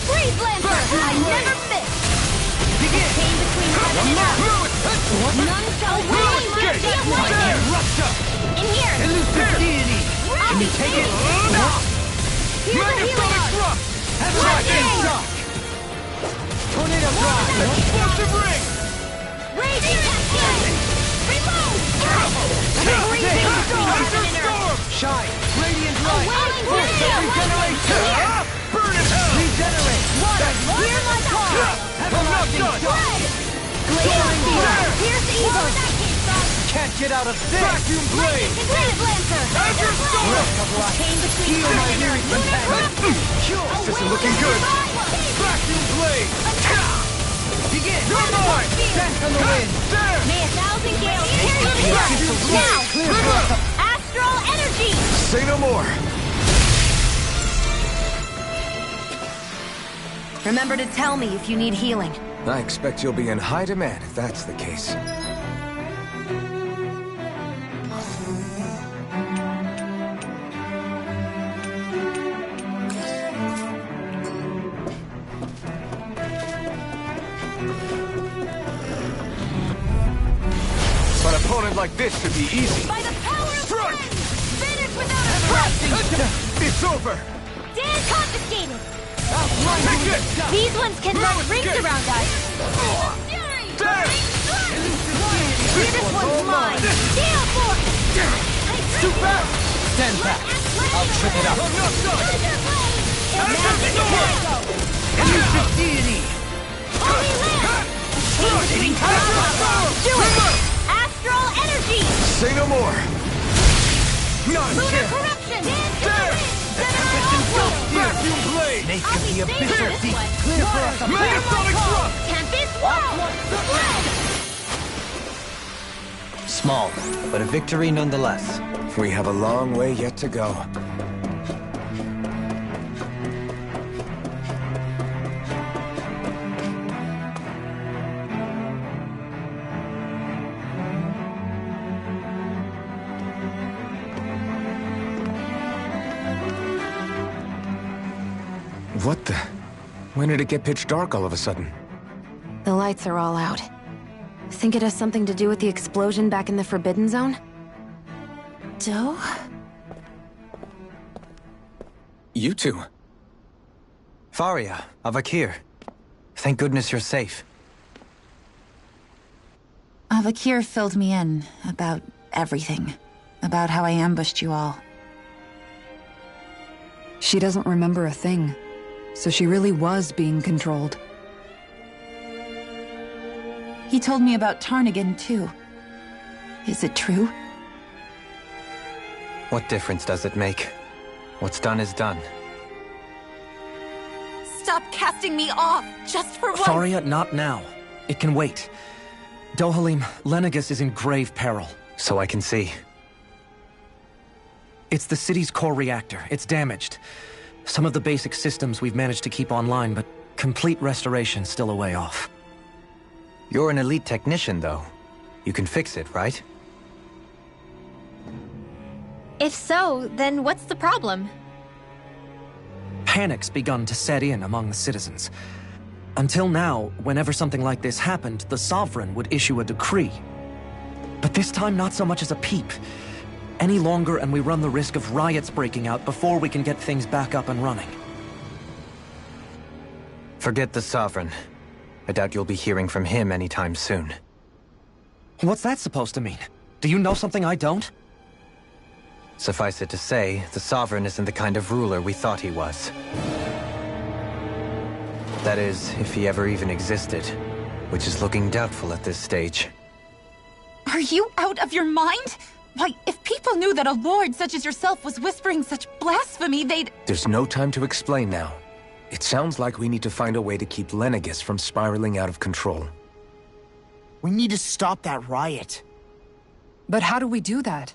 Freeze Lancer! I never miss! Chain between heaven and earth. None shall ruin my death. In here! Elusive deity. Can you take it? Here's a healing art! Shock. Tornado drive. Explosive ring. Raging Cascade! Reload! Freezing between heaven and earth. Shine. Radiant light. Regeneration! Burn in hell. Regenerate. Hear my call! I'm not done. Glittering beam! Pierce evil! Can't get out of this. Vacuum blade. Freeze Lancer! Azure Storm. Chain between Heal my heaven and weary earth. companion. This isn't looking good. Vacuum blade. Begin. You're mine. Dance on the wind. May 1,000 gales carry me now! Astral energy! Say no more. Remember to tell me if you need healing. I expect you'll be in high demand if that's the case. An opponent like this should be easy. By the power of Strike! finish without a threat! It's over! Stand confiscated! Take it! These ones can run rings escape. around us! There! This one's mine! Gale Force! Too fast! Stand back. I'll trip it up. I'm not done! Elusive deity. Holy Land! Do it! Astral energy! Say no more! None! Lunar corruption! There! Vacuum blade. Nature the abyssal deep. Clear for us. Megasonic thrust! Tempest Wall! Small, but a victory nonetheless. We have a long way yet to go. What the? When did it get pitch dark all of a sudden? The lights are all out. Think it has something to do with the explosion back in the Forbidden Zone? Doe? You two. Faria, Avakir. Thank goodness you're safe. Avakir filled me in about everything. About how I ambushed you all. She doesn't remember a thing, so she really was being controlled. He told me about Tarnigan, too. Is it true? What difference does it make? What's done is done. Stop casting me off, just for once! Faria, not now. It can wait. Dohalim, Lenegis is in grave peril. So I can see. It's the city's core reactor. It's damaged. Some of the basic systems we've managed to keep online, but complete restoration's still a way off. You're an elite technician, though. You can fix it, right? If so, then what's the problem? Panic's begun to set in among the citizens. Until now, whenever something like this happened, the Sovereign would issue a decree. But this time, not so much as a peep. Any longer and we run the risk of riots breaking out before we can get things back up and running. Forget the Sovereign. I doubt you'll be hearing from him anytime soon. What's that supposed to mean? Do you know something I don't? Suffice it to say, the Sovereign isn't the kind of ruler we thought he was. That is, if he ever even existed, which is looking doubtful at this stage. Are you out of your mind? Why, if people knew that a lord such as yourself was whispering such blasphemy, they'd— There's no time to explain now. It sounds like we need to find a way to keep Lenegis from spiraling out of control. We need to stop that riot. But how do we do that?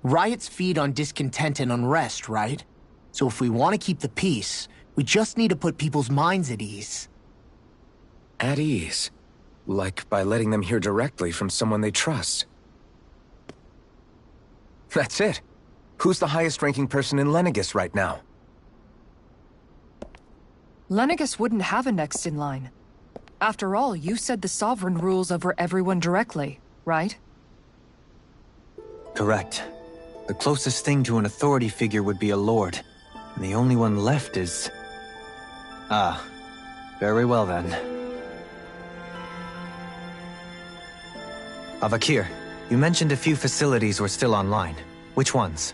Riots feed on discontent and unrest, right? So if we want to keep the peace, we just need to put people's minds at ease. At ease? Like by letting them hear directly from someone they trust. That's it. Who's the highest-ranking person in Lenegis right now? Lenegis wouldn't have a next in line. After all, you said the Sovereign rules over everyone directly, right? Correct. The closest thing to an authority figure would be a lord. And the only one left is... Ah. Very well then. Avakir, you mentioned a few facilities were still online. Which ones?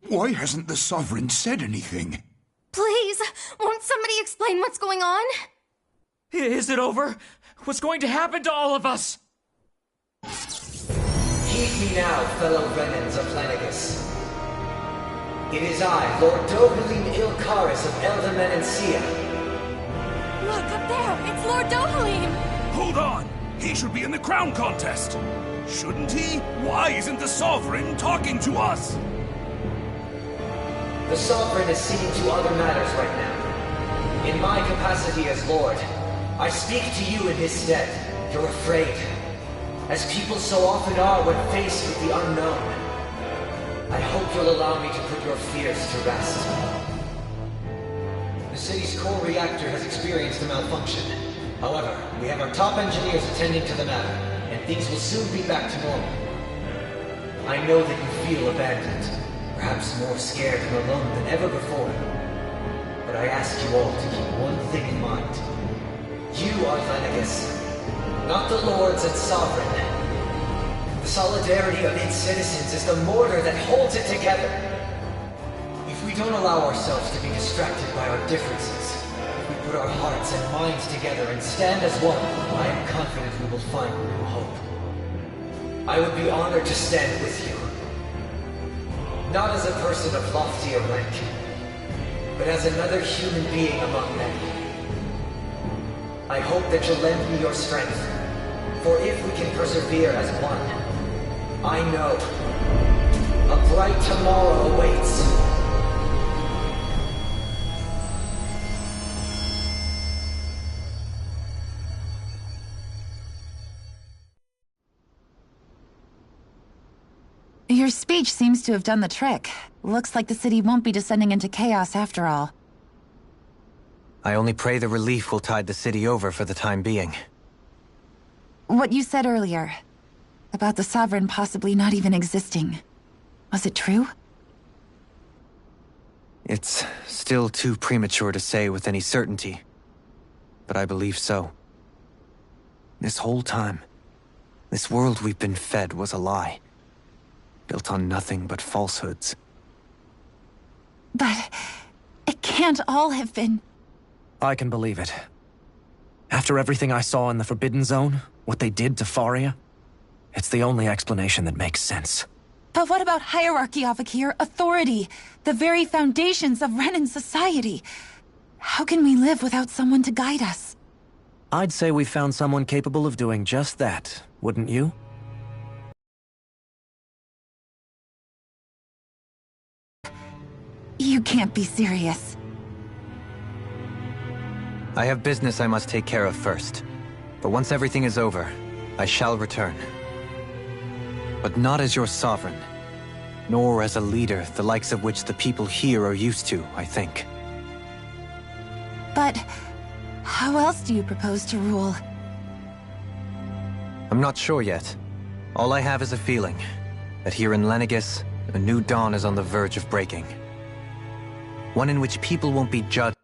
Why hasn't the Sovereign said anything? Please, won't somebody explain what's going on? Is it over? What's going to happen to all of us? Heed me now, fellow Renans of Lenegis. It is I, Lord Dohalim Ilkaris of Eldaman and Sia. Look, up there! It's Lord Dohalim! Hold on! He should be in the crown contest! Shouldn't he? Why isn't the Sovereign talking to us? The Sovereign is seeing to other matters right now. In my capacity as Lord, I speak to you in his stead. You're afraid. As people so often are when faced with the unknown. I hope you'll allow me to put your fears to rest. The city's core reactor has experienced a malfunction. However, we have our top engineers attending to the matter, and things will soon be back to normal. I know that you feel abandoned, perhaps more scared and alone than ever before. But I ask you all to keep one thing in mind. You are Lenegis, not the lords and sovereign. The solidarity of its citizens is the mortar that holds it together. If we don't allow ourselves to be distracted by our differences, if we put our hearts and minds together and stand as one, I am confident we will find new hope. I would be honored to stand with you. Not as a person of loftier rank, but as another human being among many. I hope that you'll lend me your strength, for if we can persevere as one, I know a bright tomorrow awaits. Your speech seems to have done the trick. Looks like the city won't be descending into chaos after all. I only pray the relief will tide the city over for the time being. What you said earlier, about the Sovereign possibly not even existing, was it true? It's still too premature to say with any certainty, but I believe so. This whole time, this world we've been fed was a lie, built on nothing but falsehoods. But it can't all have been... I can believe it. After everything I saw in the Forbidden Zone, what they did to Faria, it's the only explanation that makes sense. But what about hierarchy, Avakir? Authority? The very foundations of Renan society? How can we live without someone to guide us? I'd say we found someone capable of doing just that, wouldn't you? You can't be serious. I have business I must take care of first. But once everything is over, I shall return. But not as your sovereign, nor as a leader the likes of which the people here are used to, I think. But how else do you propose to rule? I'm not sure yet. All I have is a feeling that here in Lenegis, a new dawn is on the verge of breaking. One in which people won't be judged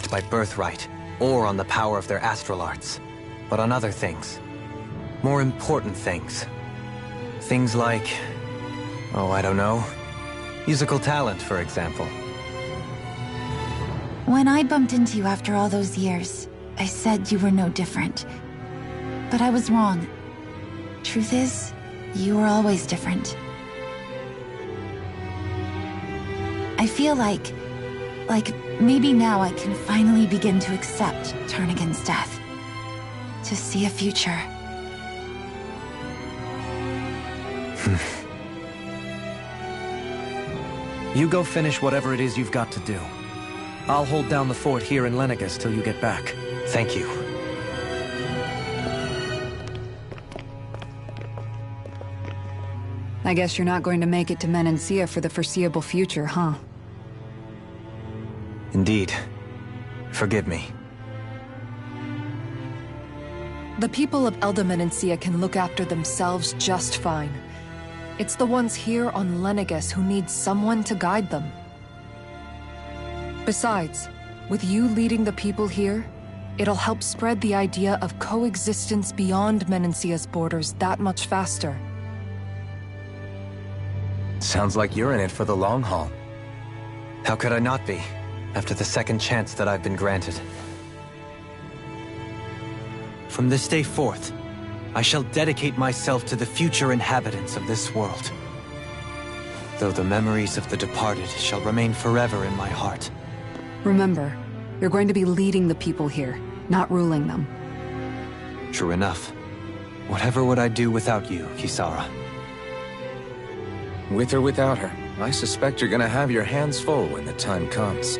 based by birthright, or on the power of their astral arts, but on other things. More important things. Things like... oh, I don't know. Musical talent, for example. When I bumped into you after all those years, I said you were no different. But I was wrong. Truth is, you were always different. I feel like maybe now I can finally begin to accept Turnagain's death. To see a future. You go finish whatever it is you've got to do. I'll hold down the fort here in Lenegis till you get back. Thank you. I guess you're not going to make it to Menancia for the foreseeable future, huh? Indeed. Forgive me. The people of Elda Menancia can look after themselves just fine. It's the ones here on Lenegis who need someone to guide them. Besides, with you leading the people here, it'll help spread the idea of coexistence beyond Menancia's borders that much faster. Sounds like you're in it for the long haul. How could I not be, after the second chance that I've been granted? From this day forth, I shall dedicate myself to the future inhabitants of this world. Though the memories of the departed shall remain forever in my heart. Remember, you're going to be leading the people here, not ruling them. True enough. Whatever would I do without you, Kisara? With or without her, I suspect you're gonna have your hands full when the time comes.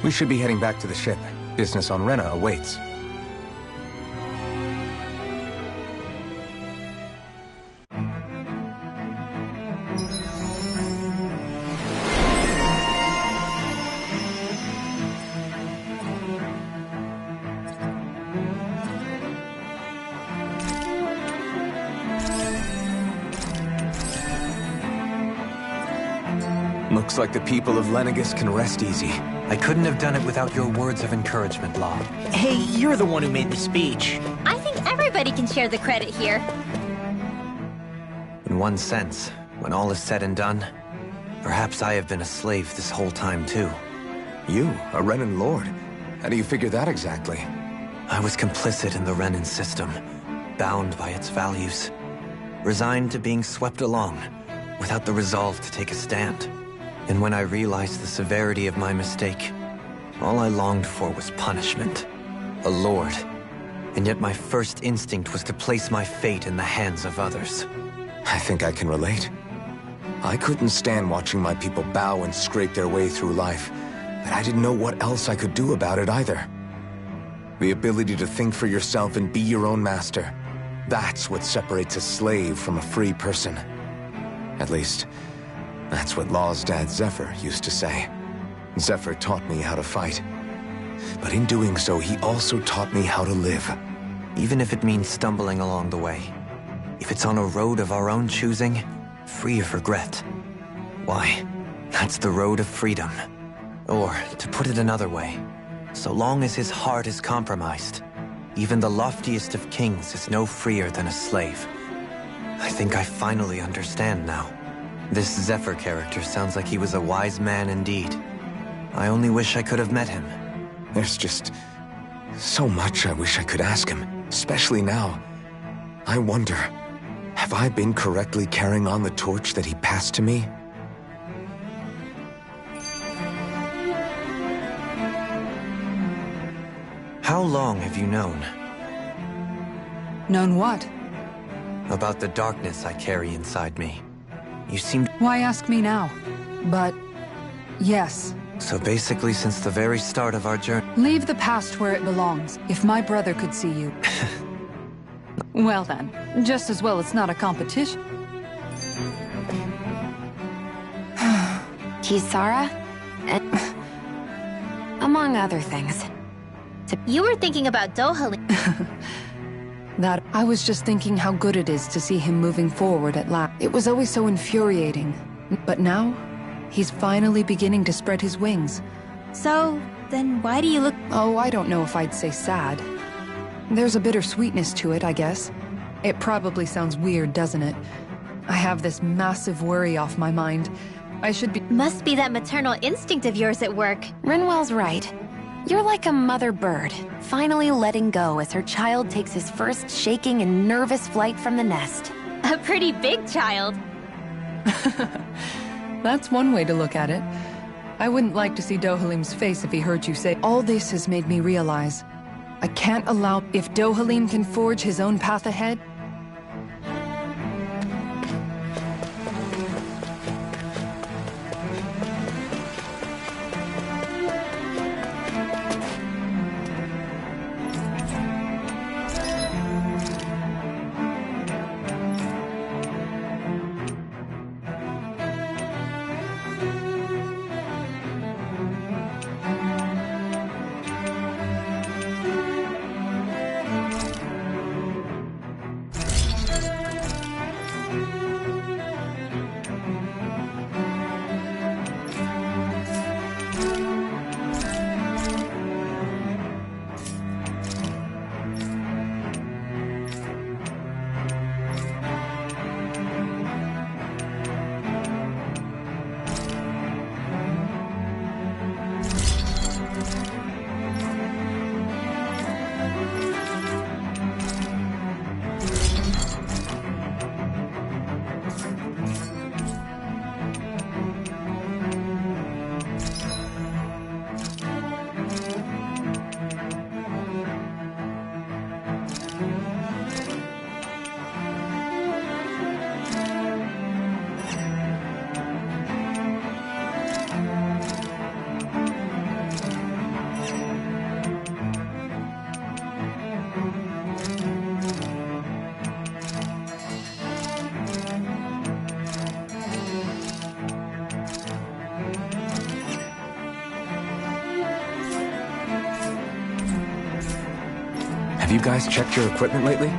We should be heading back to the ship. Business on Rena awaits. Looks like the people of Lenegis can rest easy. I couldn't have done it without your words of encouragement, Law. Hey, you're the one who made the speech. I think everybody can share the credit here. In one sense, when all is said and done, perhaps I have been a slave this whole time too. You, a Renan Lord? How do you figure that exactly? I was complicit in the Renan system, bound by its values, resigned to being swept along, without the resolve to take a stand. And when I realized the severity of my mistake, all I longed for was punishment. A lord. And yet my first instinct was to place my fate in the hands of others. I think I can relate. I couldn't stand watching my people bow and scrape their way through life, but I didn't know what else I could do about it either. The ability to think for yourself and be your own master, that's what separates a slave from a free person. At least, that's what Law's dad Zephyr used to say. Zephyr taught me how to fight. But in doing so, he also taught me how to live. Even if it means stumbling along the way. If it's on a road of our own choosing, free of regret. Why, that's the road of freedom. Or, to put it another way, so long as his heart is compromised, even the loftiest of kings is no freer than a slave. I think I finally understand now. This Zephyr character sounds like he was a wise man indeed. I only wish I could have met him. There's just so much I wish I could ask him, especially now. I wonder, have I been correctly carrying on the torch that he passed to me? How long have you known? Known what? About the darkness I carry inside me. You seemed... Why ask me now? But... yes. So basically since the very start of our journey... Leave the past where it belongs. If my brother could see you... Well then, just as well it's not a competition. Kisara? Among other things. You were thinking about Dohalim. That I was just thinking how good it is to see him moving forward at last. It was always so infuriating. But now, He's finally beginning to spread his wings. So, then why do you look... Oh, I don't know if I'd say sad. There's a bittersweetness to it, I guess. It probably sounds weird, doesn't it? I have this massive worry off my mind. I should be... Must be that maternal instinct of yours at work. Rinwell's right. You're like a mother bird, finally letting go as her child takes his first shaking and nervous flight from the nest. A pretty big child. That's one way to look at it. I wouldn't like to see Dohalim's face if he heard you say... All this has made me realize I can't allow... If Dohalim can forge his own path ahead... Have you guys checked your equipment lately?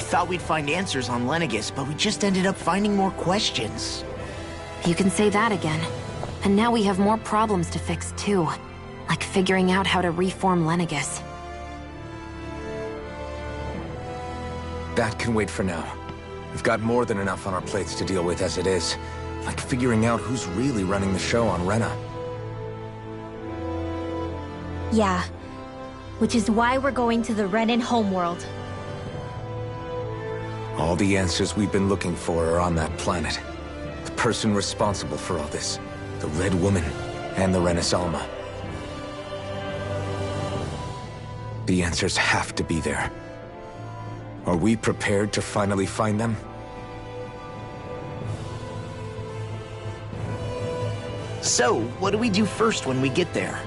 Thought we'd find answers on Lenegis, but we just ended up finding more questions. You can say that again. And now we have more problems to fix too. Like figuring out how to reform Lenegis. That can wait for now. We've got more than enough on our plates to deal with as it is. Like figuring out who's really running the show on Rena. Yeah. Which is why we're going to the Renan homeworld. All the answers we've been looking for are on that planet. The person responsible for all this. The Red Woman and the Renaissance. The answers have to be there. Are we prepared to finally find them? So, what do we do first when we get there?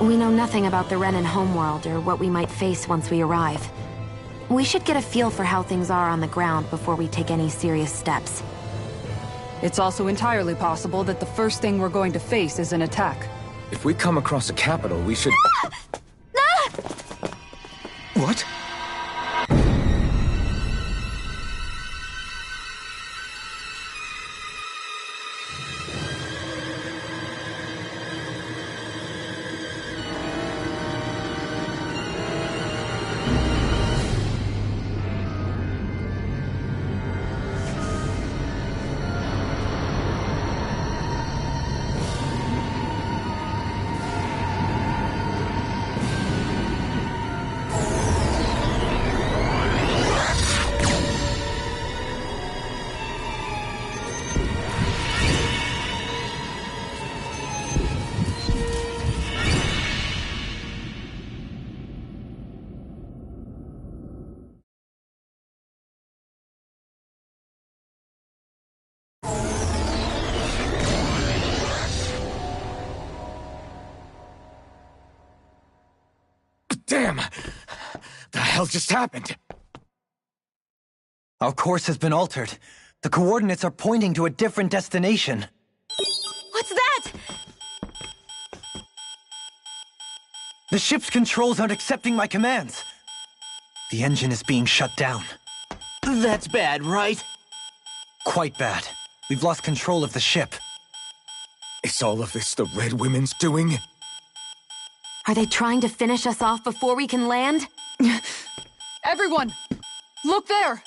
We know nothing about the Renan homeworld or what we might face once we arrive. We should get a feel for how things are on the ground before we take any serious steps. It's also entirely possible that the first thing we're going to face is an attack. If we come across a capital, we should... What? Damn! The hell just happened? Our course has been altered. The coordinates are pointing to a different destination. What's that? The ship's controls aren't accepting my commands. The engine is being shut down. That's bad, right? Quite bad. We've lost control of the ship. Is all of this the Red Women's doing? Are they trying to finish us off before we can land? Everyone! Look there!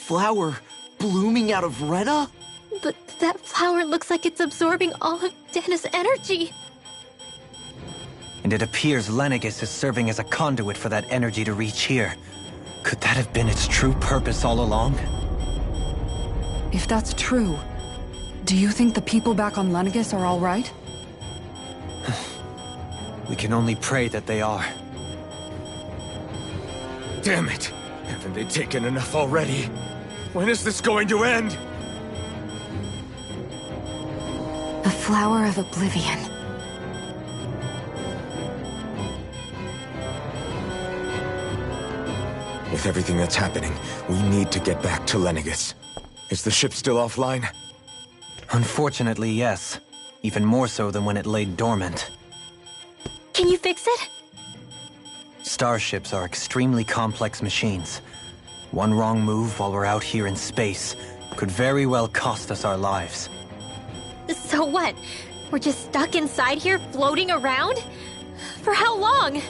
Flower blooming out of Rena? But that flower looks like it's absorbing all of Dana's energy. And it appears Lenegis is serving as a conduit for that energy to reach here. Could that have been its true purpose all along? If that's true, do you think the people back on Lenegis are all right? We can only pray that they are. Damn it! Haven't they taken enough already? When is this going to end? The Flower of Oblivion. With everything that's happening, we need to get back to Lenegis. Is the ship still offline? Unfortunately, yes. Even more so than when it lay dormant. Can you fix it? Starships are extremely complex machines. One wrong move while we're out here in space could very well cost us our lives. So what? We're just stuck inside here, floating around? For how long?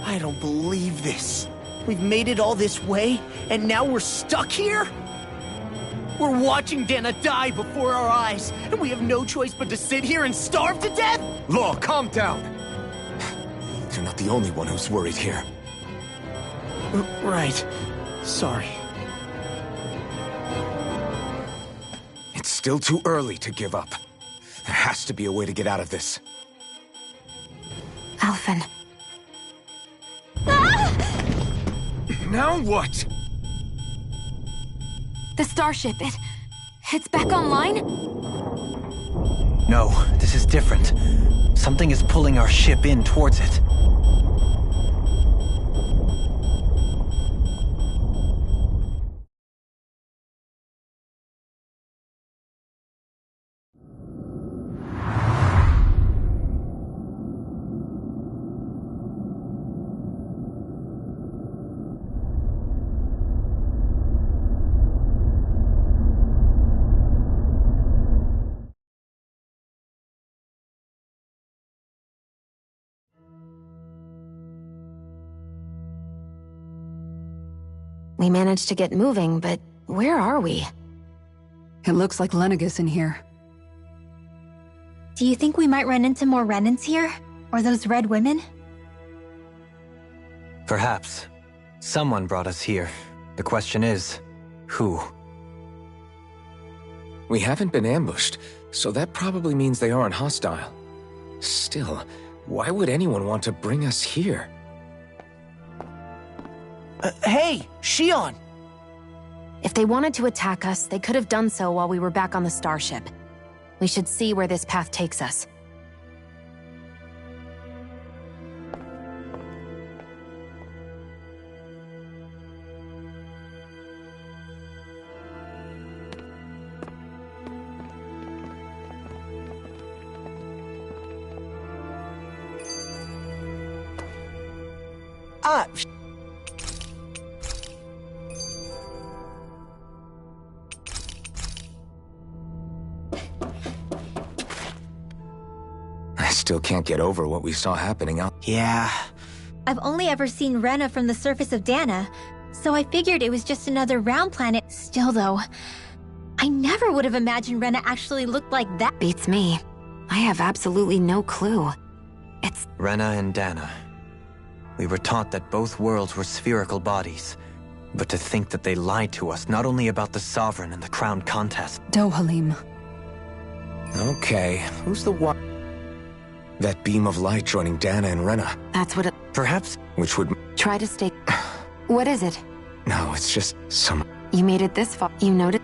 I don't believe this. We've made it all this way, and now we're stuck here? We're watching Dana die before our eyes, and we have no choice but to sit here and starve to death? Law, calm down. You're not the only one who's worried here. Right. Sorry. It's still too early to give up. There has to be a way to get out of this. Alphen. Now what? The starship, it's back online? No, this is different. Something is pulling our ship in towards it. We managed to get moving, but where are we? It looks like Lenegis in here. Do you think we might run into more Renans here? Or those red women? Perhaps. Someone brought us here. The question is, who? We haven't been ambushed, so that probably means they aren't hostile. Still, why would anyone want to bring us here? Hey, Shion! If they wanted to attack us, they could have done so while we were back on the starship. We should see where this path takes us. I still can't get over what we saw happening out. Yeah. I've only ever seen Rena from the surface of Dana, so I figured it was just another round planet. Still though, I never would have imagined Rena actually looked like that. Beats me. I have absolutely no clue. It's Rena and Dana. We were taught that both worlds were spherical bodies. But to think that they lied to us not only about the Sovereign and the Crown contest. Dohalim. Okay, who's the one? That beam of light joining Dana and Rena. That's what it... Perhaps? Which would... Try to stay... What is it? No, it's just some... You made it this far. You noticed...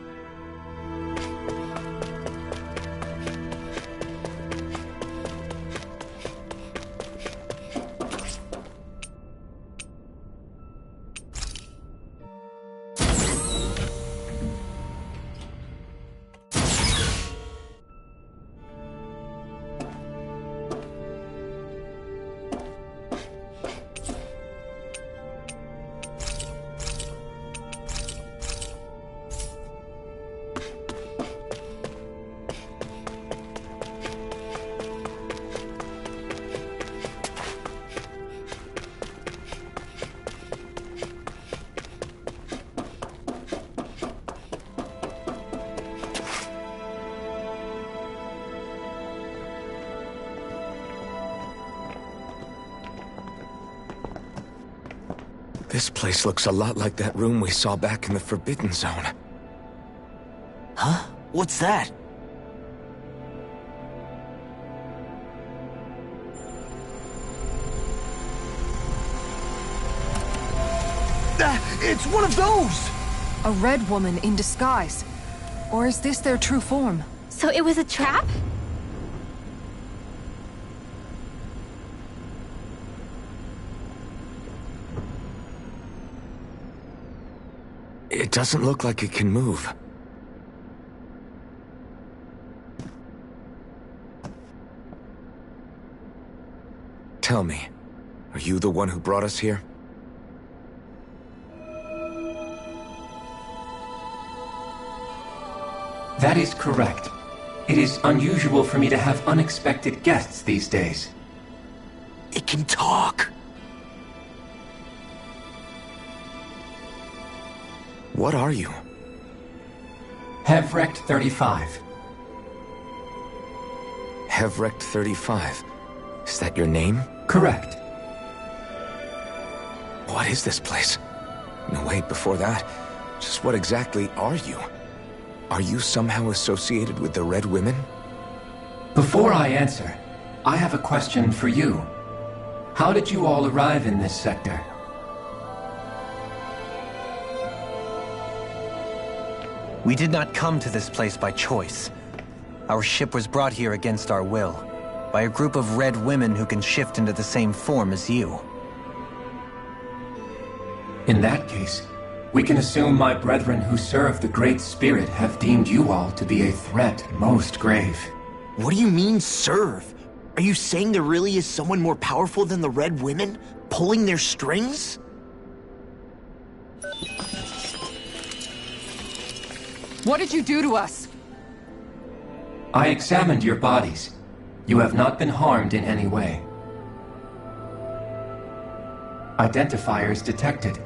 This place looks a lot like that room we saw back in the Forbidden Zone. Huh? What's that? It's one of those! A red woman in disguise. Or is this their true form? So it was a trap? It doesn't look like it can move. Tell me, are you the one who brought us here? That is correct. It is unusual for me to have unexpected guests these days. It can talk. What are you? Hevrecht 35. Hevrecht 35. Is that your name? Correct. What is this place? No, wait, before that, just what exactly are you? Are you somehow associated with the Red Women? Before I answer, I have a question for you. How did you all arrive in this sector? We did not come to this place by choice. Our ship was brought here against our will, by a group of Red Women who can shift into the same form as you. In that case, we can assume my brethren who serve the Great Spirit have deemed you all to be a threat most grave. What do you mean, serve? Are you saying there really is someone more powerful than the Red Women, pulling their strings? What did you do to us? I examined your bodies. You have not been harmed in any way. Identifiers detected.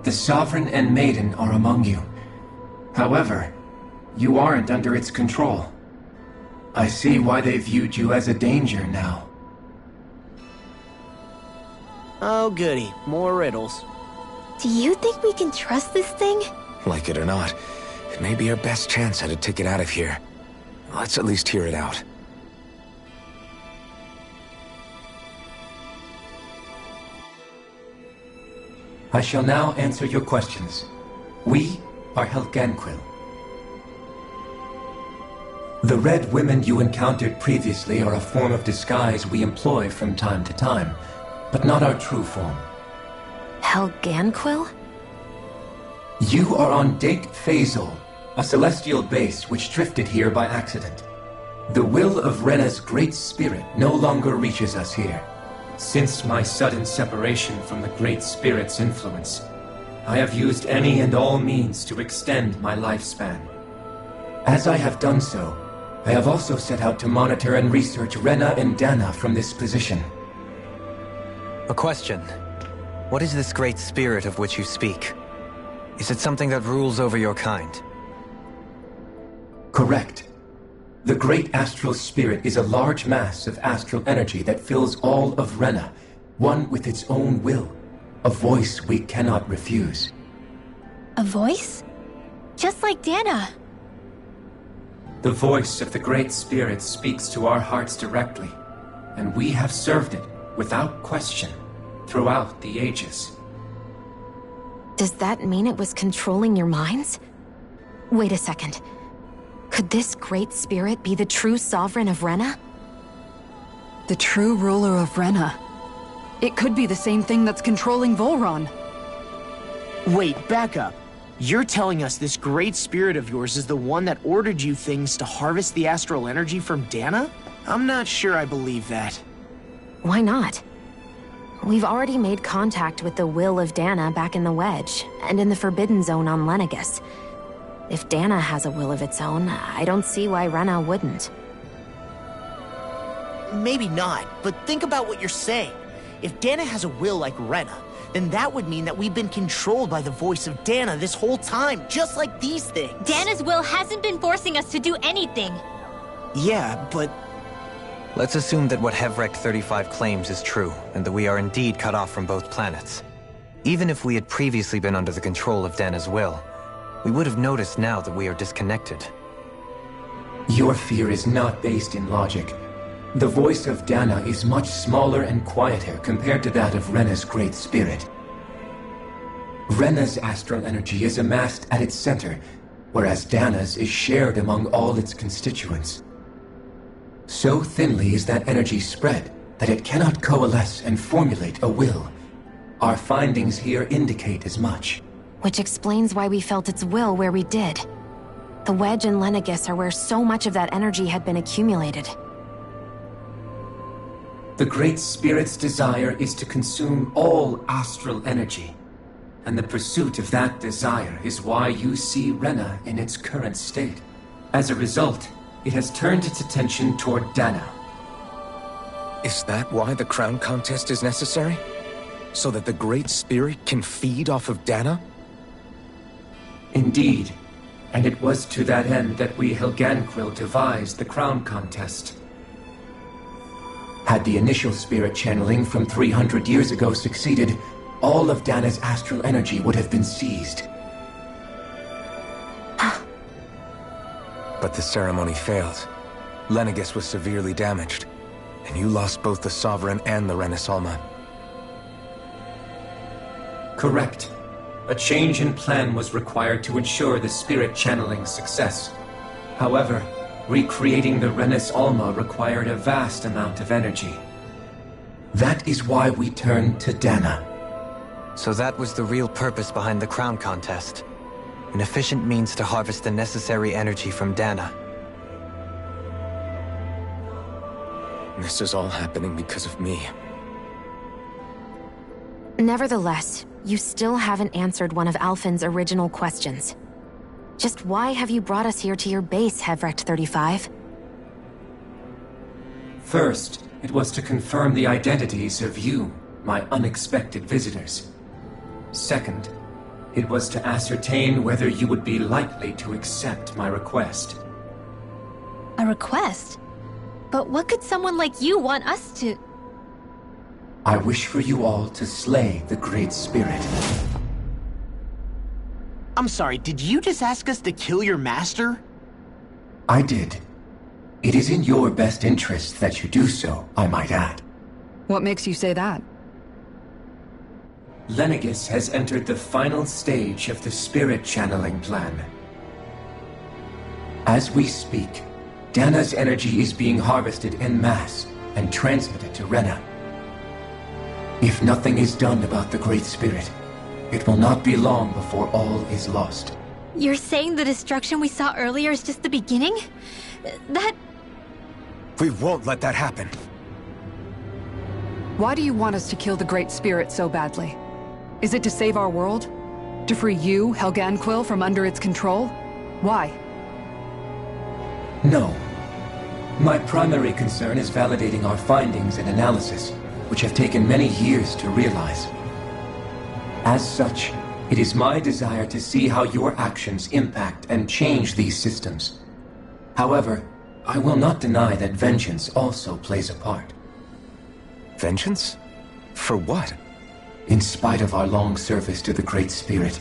The Sovereign and Maiden are among you. However, you aren't under its control. I see why they viewed you as a danger now. Oh goody, more riddles. Do you think we can trust this thing? Like it or not, it may be our best chance at a ticket out of here. Let's at least hear it out. I shall now answer your questions. We are Helganquil. The Red Women you encountered previously are a form of disguise we employ from time to time, but not our true form. Helganquil? You are on Dake Phasol, a celestial base which drifted here by accident. The will of Rena's Great Spirit no longer reaches us here. Since my sudden separation from the Great Spirit's influence, I have used any and all means to extend my lifespan. As I have done so, I have also set out to monitor and research Rena and Dana from this position. A question. What is this Great Spirit of which you speak? Is it something that rules over your kind? Correct. The Great Astral Spirit is a large mass of astral energy that fills all of Rena, one with its own will, a voice we cannot refuse. A voice? Just like Dana. The voice of the Great Spirit speaks to our hearts directly, and we have served it, without question, throughout the ages. Does that mean it was controlling your minds? Wait a second. Could this Great Spirit be the true Sovereign of Rena? The true ruler of Rena. It could be the same thing that's controlling Volron. Wait, back up. You're telling us this Great Spirit of yours is the one that ordered you things to harvest the astral energy from Dana? I'm not sure I believe that. Why not? We've already made contact with the will of Dana back in the Wedge, and in the Forbidden Zone on Lenegus. If Dana has a will of its own, I don't see why Rena wouldn't. Maybe not, but think about what you're saying. If Dana has a will like Rena, then that would mean that we've been controlled by the voice of Dana this whole time, just like these things. Dana's will hasn't been forcing us to do anything. Yeah, but... Let's assume that what Hevrecht 35 claims is true, and that we are indeed cut off from both planets. Even if we had previously been under the control of Dana's will, we would have noticed now that we are disconnected. Your fear is not based in logic. The voice of Dana is much smaller and quieter compared to that of Rena's Great Spirit. Rena's astral energy is amassed at its center, whereas Dana's is shared among all its constituents. So thinly is that energy spread that it cannot coalesce and formulate a will. Our findings here indicate as much. which explains why we felt its will where we did. The Wedge and Lenegis are where so much of that energy had been accumulated. The Great Spirit's desire is to consume all astral energy. And the pursuit of that desire is why you see Rena in its current state. As a result, it has turned its attention toward Dana. Is that why the crown contest is necessary? So that the Great Spirit can feed off of Dana? Indeed. And it was to that end that we Helganquil devised the crown contest. Had the initial spirit channeling from 300 years ago succeeded, all of Dana's astral energy would have been seized. But the ceremony failed. Lenegis was severely damaged, and you lost both the Sovereign and the Renasalma. Correct. A change in plan was required to ensure the spirit channeling's success. However, recreating the Renasalma required a vast amount of energy. That is why we turned to Dana. So that was the real purpose behind the crown contest. An efficient means to harvest the necessary energy from Dana. This is all happening because of me. Nevertheless, you still haven't answered one of Alphen's original questions. Just why have you brought us here to your base, Hevrecht 35? First, it was to confirm the identities of you, my unexpected visitors. Second, it was to ascertain whether you would be likely to accept my request. A request? But what could someone like you want us to... I wish for you all to slay the Great Spirit. I'm sorry, did you just ask us to kill your master? I did. It is in your best interest that you do so, I might add. What makes you say that? Lenegis has entered the final stage of the spirit channeling plan. As we speak, Dana's energy is being harvested en masse and transmitted to Rena. If nothing is done about the Great Spirit, it will not be long before all is lost. You're saying the destruction we saw earlier is just the beginning? That... We won't let that happen. Why do you want us to kill the Great Spirit so badly? Is it to save our world? To free you, Helganquil, from under its control? Why? No. My primary concern is validating our findings and analysis, which have taken many years to realize. As such, it is my desire to see how your actions impact and change these systems. However, I will not deny that vengeance also plays a part. Vengeance? For what? In spite of our long service to the Great Spirit,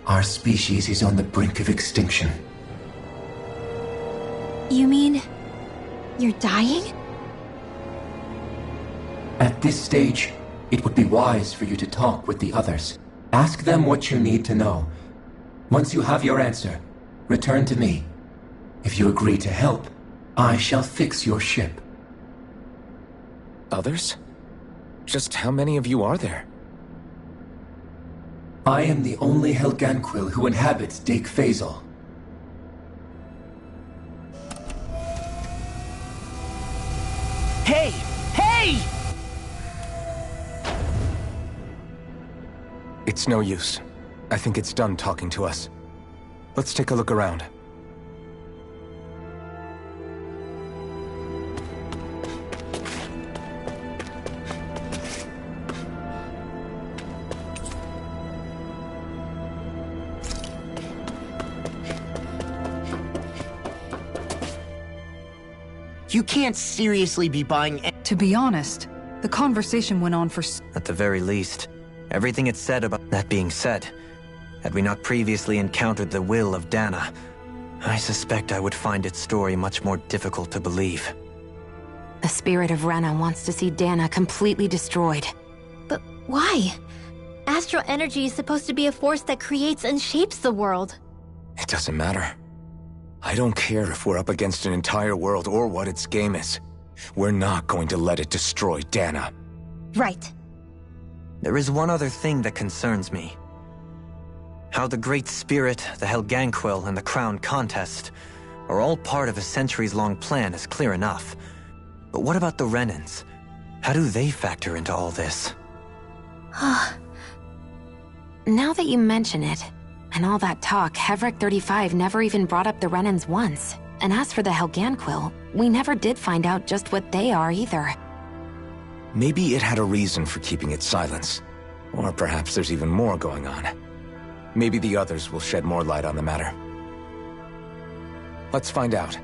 our species is on the brink of extinction. You mean... you're dying? At this stage, it would be wise for you to talk with the others. Ask them what you need to know. Once you have your answer, return to me. If you agree to help, I shall fix your ship. Others? Just how many of you are there? I am the only Helganquil who inhabits Dake Faisal. Hey! Hey! It's no use. I think it's done talking to us. Let's take a look around. You can't seriously be buying... To be honest, the conversation went on for... At the very least, everything it said about... That being said, had we not previously encountered the will of Dana, I suspect I would find its story much more difficult to believe. The spirit of Rena wants to see Dana completely destroyed. But why? Astral energy is supposed to be a force that creates and shapes the world. It doesn't matter. I don't care if we're up against an entire world or what its game is. We're not going to let it destroy Dana. Right. There is one other thing that concerns me. How the Great Spirit, the Helganquil, and the Crown Contest are all part of a centuries-long plan is clear enough. But what about the Renans? How do they factor into all this? Now that you mention it, and all that talk, Hevric 35 never even brought up the Renans once. And as for the Helganquil, we never did find out just what they are either. Maybe it had a reason for keeping its silence. Or perhaps there's even more going on. Maybe the others will shed more light on the matter. Let's find out.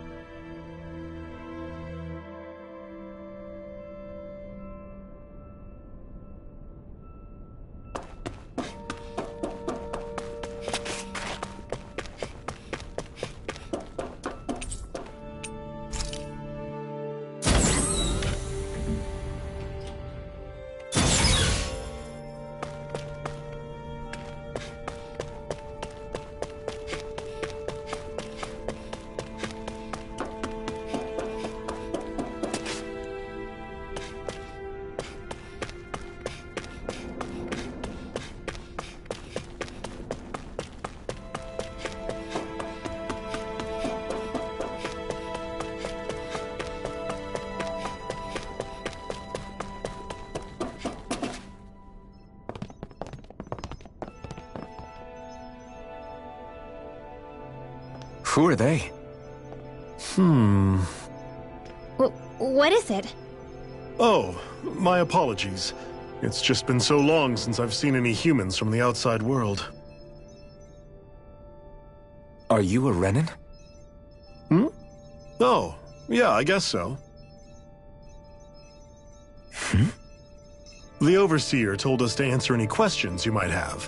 Who are they? What is it? Oh, my apologies. It's just been so long since I've seen any humans from the outside world. Are you a Renan? Oh, yeah, I guess so. The Overseer told us to answer any questions you might have.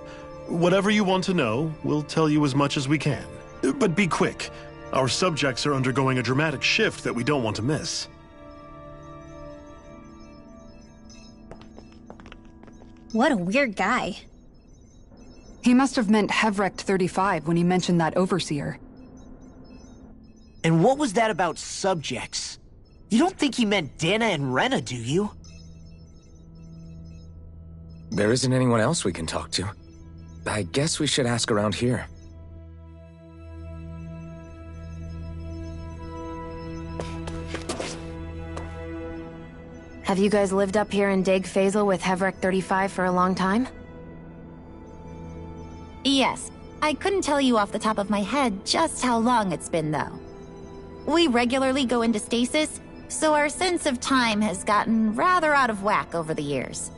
Whatever you want to know, we'll tell you as much as we can. But be quick. Our subjects are undergoing a dramatic shift that we don't want to miss. What a weird guy. He must have meant Hevric 35 when he mentioned that Overseer. And what was that about subjects? You don't think he meant Dana and Rena, do you? There isn't anyone else we can talk to. I guess we should ask around here. Have you guys lived up here in Deg Faisal with Hevric 35 for a long time? Yes. I couldn't tell you off the top of my head just how long it's been, though. We regularly go into stasis, so our sense of time has gotten rather out of whack over the years.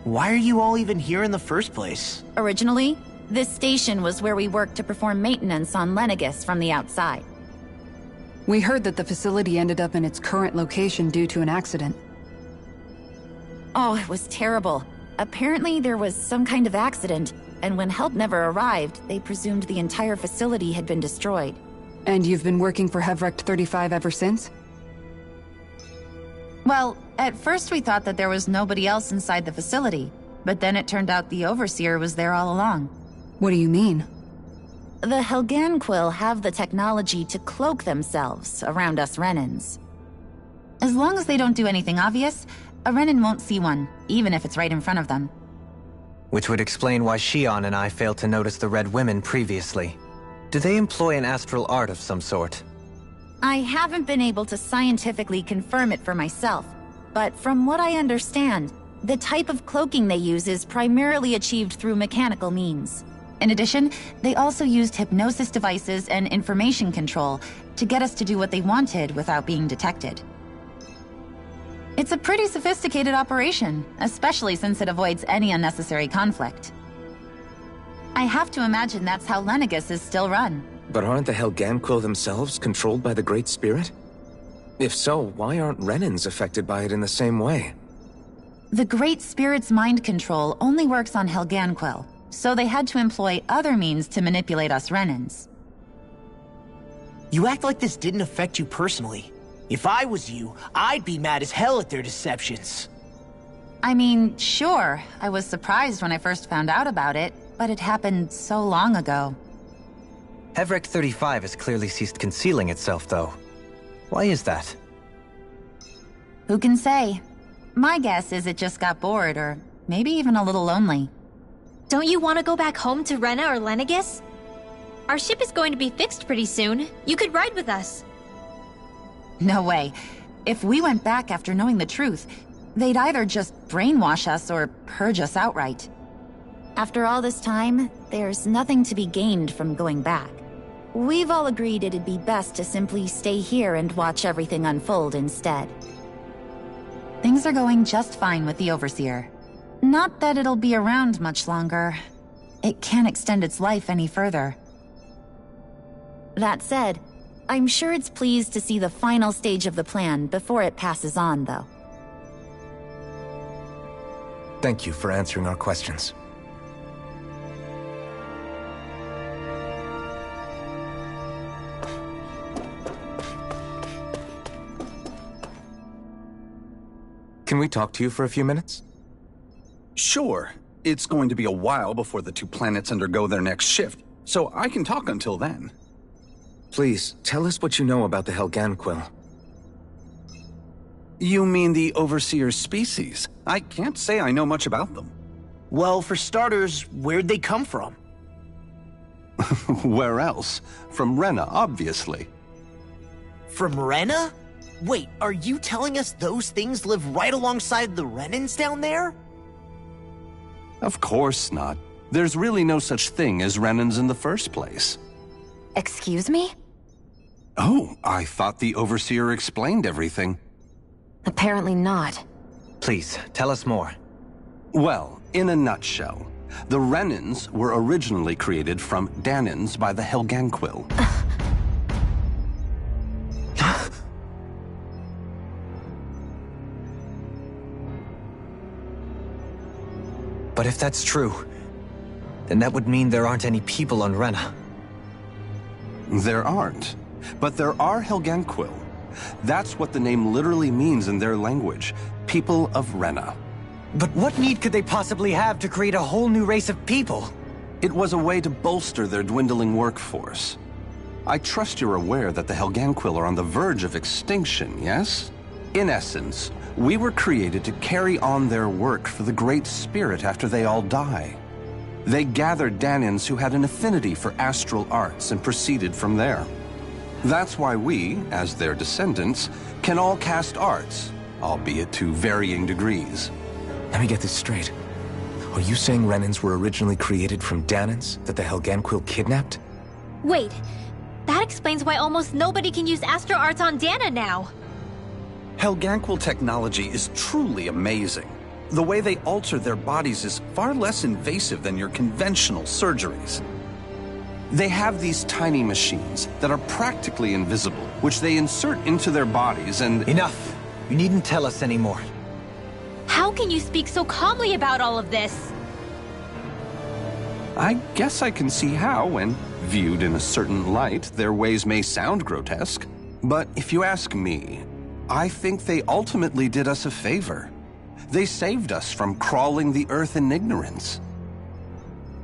Why are you all even here in the first place? Originally, this station was where we worked to perform maintenance on Lenegis from the outside. We heard that the facility ended up in its current location due to an accident. Oh, it was terrible. Apparently there was some kind of accident, and when help never arrived, they presumed the entire facility had been destroyed. And you've been working for Hevric 35 ever since? Well, at first we thought that there was nobody else inside the facility, but then it turned out the Overseer was there all along. What do you mean? The Helganquil have the technology to cloak themselves around us Renans. As long as they don't do anything obvious, a Renan won't see one, even if it's right in front of them. Which would explain why Shion and I failed to notice the Red Women previously. Do they employ an astral art of some sort? I haven't been able to scientifically confirm it for myself, but from what I understand, the type of cloaking they use is primarily achieved through mechanical means. In addition, they also used hypnosis devices and information control to get us to do what they wanted without being detected. It's a pretty sophisticated operation, especially since it avoids any unnecessary conflict. I have to imagine that's how Lenegis is still run. But aren't the Helganquil themselves controlled by the Great Spirit? If so, why aren't Renans affected by it in the same way? The Great Spirit's mind control only works on Helganquil, so they had to employ other means to manipulate us Renans. You act like this didn't affect you personally. If I was you, I'd be mad as hell at their deceptions. I mean, sure, I was surprised when I first found out about it, but it happened so long ago. Hevric 35 has clearly ceased concealing itself, though. Why is that? Who can say? My guess is it just got bored, or maybe even a little lonely. Don't you want to go back home to Rena or Lenegis? Our ship is going to be fixed pretty soon. You could ride with us. No way. If we went back after knowing the truth, they'd either just brainwash us or purge us outright. After all this time, there's nothing to be gained from going back. We've all agreed it'd be best to simply stay here and watch everything unfold instead. Things are going just fine with the Overseer. Not that it'll be around much longer. It can't extend its life any further. That said, I'm sure it's pleased to see the final stage of the plan before it passes on, though. Thank you for answering our questions. Can we talk to you for a few minutes? Sure. It's going to be a while before the two planets undergo their next shift, so I can talk until then. Please, tell us what you know about the Helganquil. You mean the Overseer's species? I can't say I know much about them. Well, for starters, where'd they come from? Where else? From Rena, obviously. From Rena? Wait, are you telling us those things live right alongside the Renans down there? Of course not. There's really no such thing as Renans in the first place. Excuse me? Oh, I thought the Overseer explained everything. Apparently not. Please, tell us more. Well, in a nutshell, the Renans were originally created from Dahnans by the Helganquil. But if that's true, then that would mean there aren't any people on Rena. There aren't. But there are Helganquil. That's what the name literally means in their language. People of Rena. But what need could they possibly have to create a whole new race of people? It was a way to bolster their dwindling workforce. I trust you're aware that the Helganquil are on the verge of extinction, yes? In essence, we were created to carry on their work for the Great Spirit after they all die. They gathered Dahnans who had an affinity for astral arts and proceeded from there. That's why we, as their descendants, can all cast arts, albeit to varying degrees. Let me get this straight. Are you saying Renans were originally created from Dahnans that the Helganquil kidnapped? Wait, that explains why almost nobody can use astral arts on Dana now. Helganquil technology is truly amazing. The way they alter their bodies is far less invasive than your conventional surgeries. They have these tiny machines that are practically invisible, which they insert into their bodies and— Enough! You needn't tell us anymore. How can you speak so calmly about all of this? I guess I can see how, when viewed in a certain light, their ways may sound grotesque. But if you ask me, I think they ultimately did us a favor. They saved us from crawling the earth in ignorance.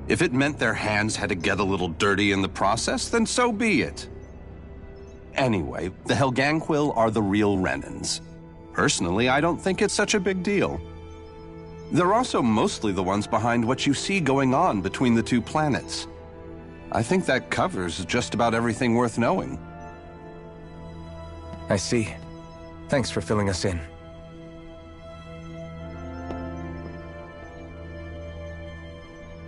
If it meant their hands had to get a little dirty in the process, then so be it. Anyway, the Helganquil are the real Renans. Personally, I don't think it's such a big deal. They're also mostly the ones behind what you see going on between the two planets. I think that covers just about everything worth knowing. I see. Thanks for filling us in.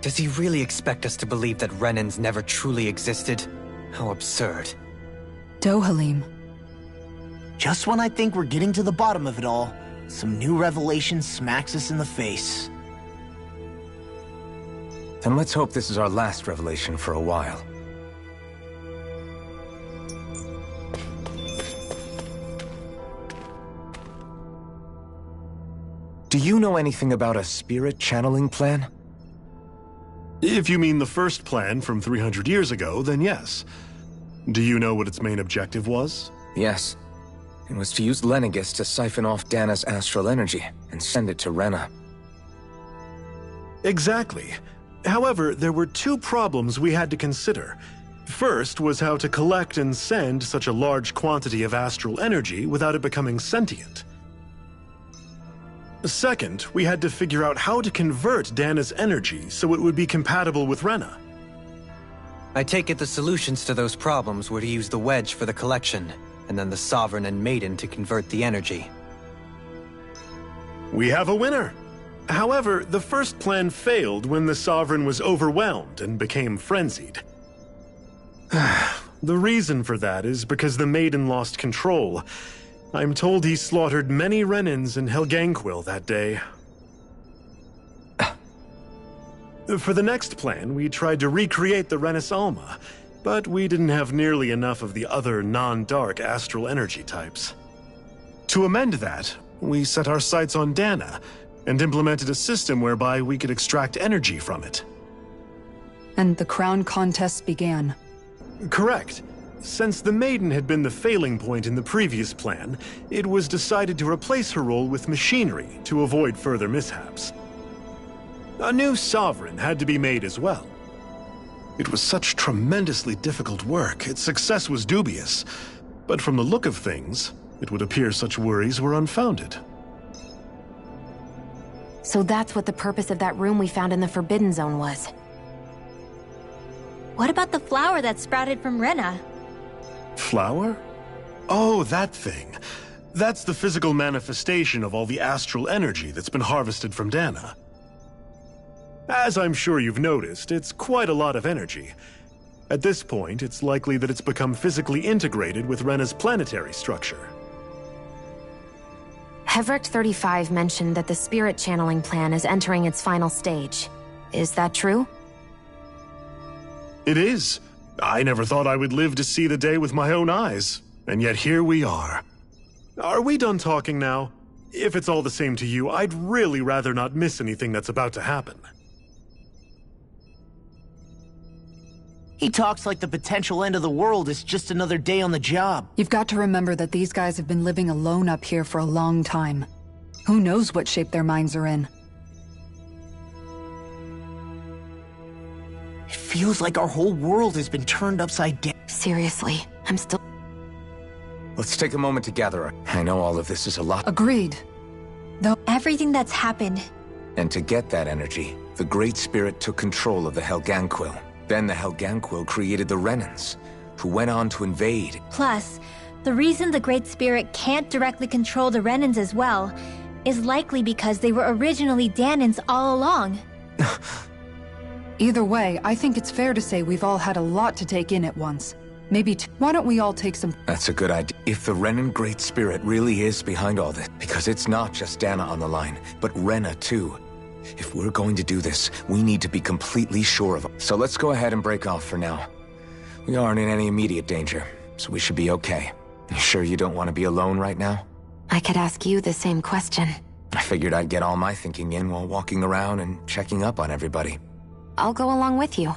Does he really expect us to believe that Renans never truly existed? How absurd. Dohalim. Just when I think we're getting to the bottom of it all, some new revelation smacks us in the face. Then let's hope this is our last revelation for a while. Do you know anything about a spirit channeling plan? If you mean the first plan from 300 years ago, then yes. Do you know what its main objective was? Yes. It was to use Lenegis to siphon off Dana's astral energy and send it to Rena. Exactly. However, there were two problems we had to consider. First was how to collect and send such a large quantity of astral energy without it becoming sentient. Second, we had to figure out how to convert Dana's energy so it would be compatible with Rena. I take it the solutions to those problems were to use the wedge for the collection, and then the Sovereign and Maiden to convert the energy. We have a winner! However, the first plan failed when the Sovereign was overwhelmed and became frenzied. The reason for that is because the Maiden lost control. I'm told he slaughtered many Renans in Helganquil that day. For the next plan, we tried to recreate the Renis Alma, but we didn't have nearly enough of the other non-dark astral energy types. To amend that, we set our sights on Dana, and implemented a system whereby we could extract energy from it. And the crown contest began. Correct. Since the Maiden had been the failing point in the previous plan, it was decided to replace her role with machinery to avoid further mishaps. A new Sovereign had to be made as well. It was such tremendously difficult work, its success was dubious. But from the look of things, it would appear such worries were unfounded. So that's what the purpose of that room we found in the Forbidden Zone was. What about the flower that sprouted from Rena? Flower? Oh, that thing. That's the physical manifestation of all the astral energy that's been harvested from Dana. As I'm sure you've noticed, it's quite a lot of energy. At this point, it's likely that it's become physically integrated with Rena's planetary structure. Hevrecht 35 mentioned that the spirit channeling plan is entering its final stage. Is that true? It is. I never thought I would live to see the day with my own eyes, and yet here we are. Are we done talking now? If it's all the same to you, I'd really rather not miss anything that's about to happen. He talks like the potential end of the world is just another day on the job. You've got to remember that these guys have been living alone up here for a long time. Who knows what shape their minds are in? It feels like our whole world has been turned upside down. Seriously, I'm still... Let's take a moment to gather. I know all of this is a lot. Agreed. Though everything that's happened. And to get that energy, the Great Spirit took control of the Helganquil. Then the Helganquil created the Renans, who went on to invade. Plus, the reason the Great Spirit can't directly control the Renans as well is likely because they were originally Danans all along. Either way, I think it's fair to say we've all had a lot to take in at once. Maybe why don't we all take some... That's a good idea. If the Renan Great Spirit really is behind all this, because it's not just Dana on the line, but Rena too. If we're going to do this, we need to be completely sure of it. So let's go ahead and break off for now. We aren't in any immediate danger, so we should be okay. You sure you don't want to be alone right now? I could ask you the same question. I figured I'd get all my thinking in while walking around and checking up on everybody. I'll go along with you.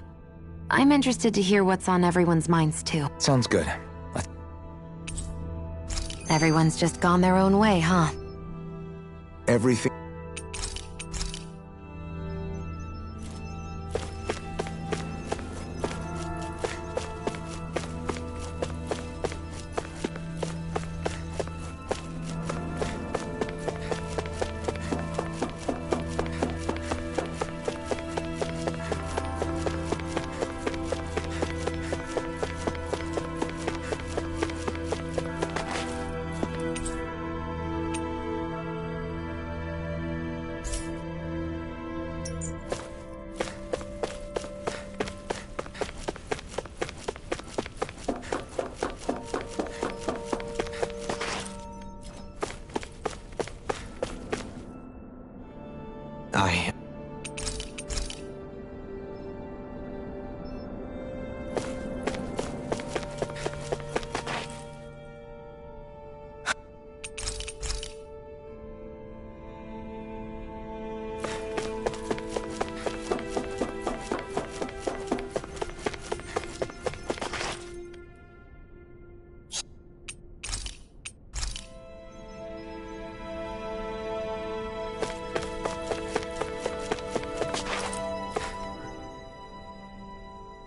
I'm interested to hear what's on everyone's minds too. Sounds good. Everyone's just gone their own way, huh? Everything...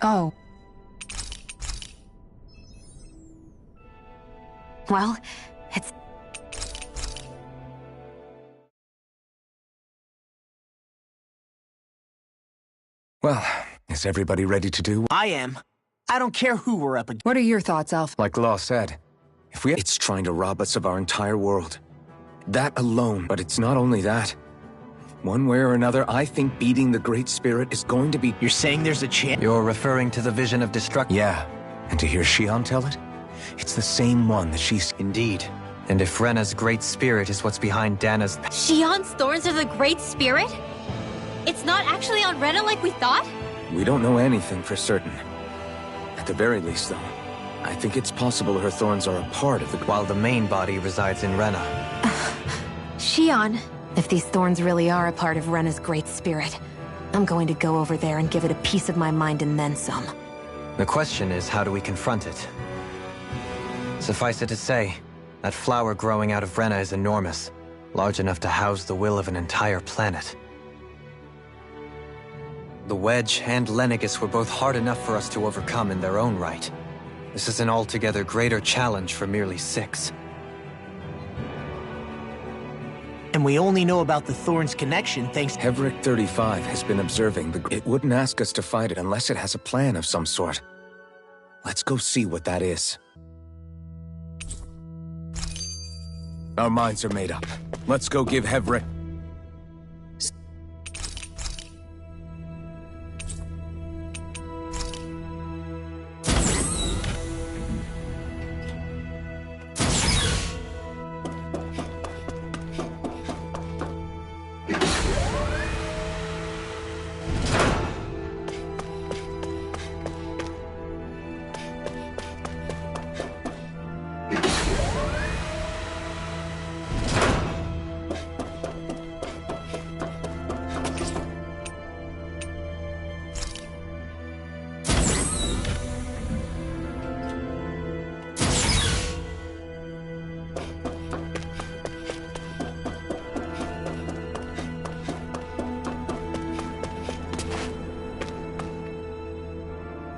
Oh. Well, it's Well, is everybody ready to do? I am. I don't care who we're up against. What are your thoughts, Elf? Like Law said, it's trying to rob us of our entire world. That alone, but it's not only that. One way or another, I think beating the Great Spirit is going to be... You're saying there's a chance? You're referring to the vision of destruction? Yeah, and to hear Xion tell it, it's the same one that she's... Indeed. And if Rena's Great Spirit is what's behind Dana's... Xion's thorns are the Great Spirit? It's not actually on Rena like we thought? We don't know anything for certain. At the very least, though, I think it's possible her thorns are a part of the... While the main body resides in Rena. Xion. If these thorns really are a part of Rena's Great Spirit, I'm going to go over there and give it a piece of my mind and then some. The question is, how do we confront it? Suffice it to say, that flower growing out of Rena is enormous, large enough to house the will of an entire planet. The Wedge and Lenegis were both hard enough for us to overcome in their own right. This is an altogether greater challenge for merely 6. And we only know about the Thorns connection thanks to... Heverick 35 has been observing the... It wouldn't ask us to fight it unless it has a plan of some sort. Let's go see what that is. Our minds are made up. Let's go give Heverick...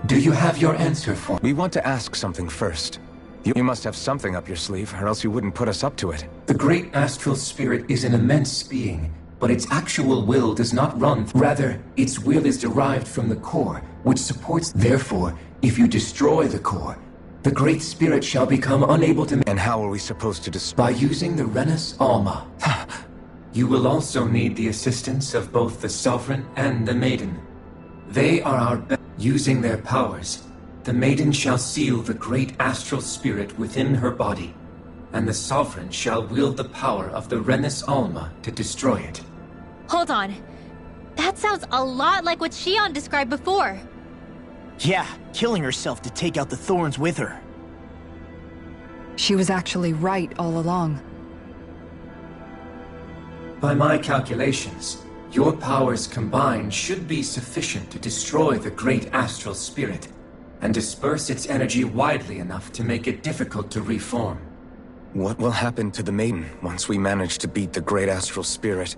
Do you have your answer for... We want to ask something first. You must have something up your sleeve, or else you wouldn't put us up to it. The great astral spirit is an immense being, but its actual will does not run. Rather, its will is derived from the core, which supports... Therefore, if you destroy the core, the great spirit shall become unable to... And how are we supposed to destroy... By using the Renas Alma. You will also need the assistance of both the Sovereign and the Maiden. They are our best. Using their powers, the Maiden shall seal the great astral spirit within her body, and the Sovereign shall wield the power of the Renas Alma to destroy it. Hold on. That sounds a lot like what Xion described before. Yeah, killing herself to take out the Thorns with her. She was actually right all along. By my calculations, your powers combined should be sufficient to destroy the great astral spirit, and disperse its energy widely enough to make it difficult to reform. What will happen to the Maiden once we manage to beat the great astral spirit?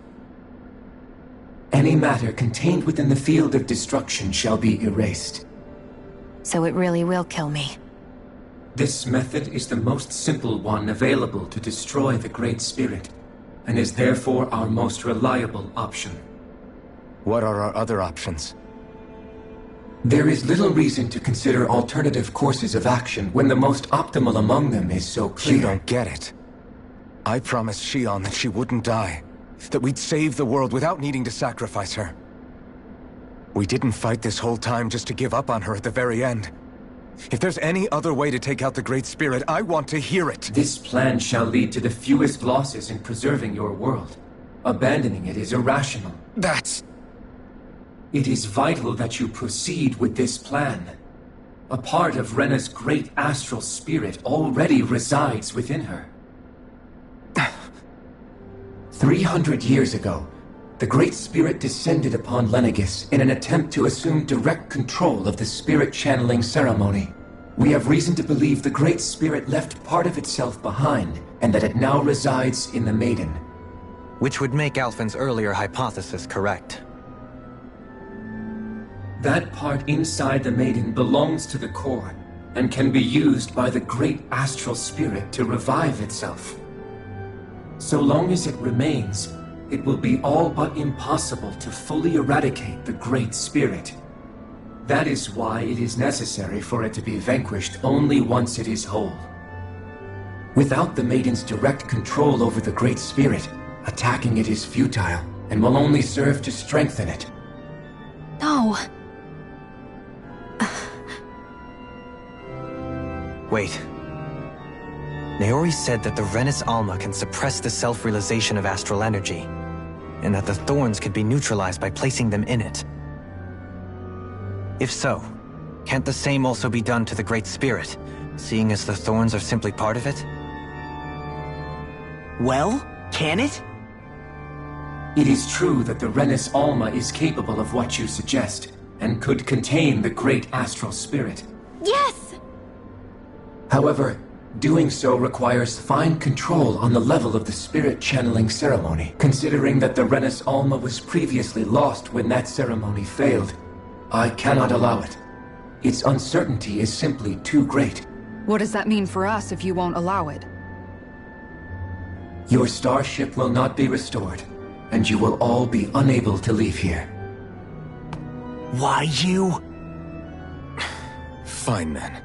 Any matter contained within the field of destruction shall be erased. So it really will kill me. This method is the most simple one available to destroy the great spirit, and is therefore our most reliable option. What are our other options? There is little reason to consider alternative courses of action when the most optimal among them is so clear. You don't get it. I promised Xion that she wouldn't die, that we'd save the world without needing to sacrifice her. We didn't fight this whole time just to give up on her at the very end. If there's any other way to take out the Great Spirit, I want to hear it. This plan shall lead to the fewest losses in preserving your world. Abandoning it is irrational. It is vital that you proceed with this plan. A part of Rena's great astral spirit already resides within her. 300 years ago, the Great Spirit descended upon Lenegis in an attempt to assume direct control of the spirit channeling ceremony. We have reason to believe the Great Spirit left part of itself behind, and that it now resides in the Maiden. Which would make Alphen's earlier hypothesis correct. That part inside the Maiden belongs to the core, and can be used by the great astral spirit to revive itself. So long as it remains, it will be all but impossible to fully eradicate the Great Spirit. That is why it is necessary for it to be vanquished only once it is whole. Without the Maiden's direct control over the Great Spirit, attacking it is futile and will only serve to strengthen it. No. Wait. Naori said that the Renis Alma can suppress the self-realization of astral energy, and that the thorns could be neutralized by placing them in it. If so, can't the same also be done to the Great Spirit, seeing as the thorns are simply part of it? Well, can it? It is true that the Renis Alma is capable of what you suggest, and could contain the Great Astral Spirit. Yes! However, doing so requires fine control on the level of the spirit channeling ceremony, considering that the Renis Alma was previously lost when that ceremony failed. I cannot allow it. Its uncertainty is simply too great. What does that mean for us if you won't allow it? Your starship will not be restored, and you will all be unable to leave here. Why you? Fine then.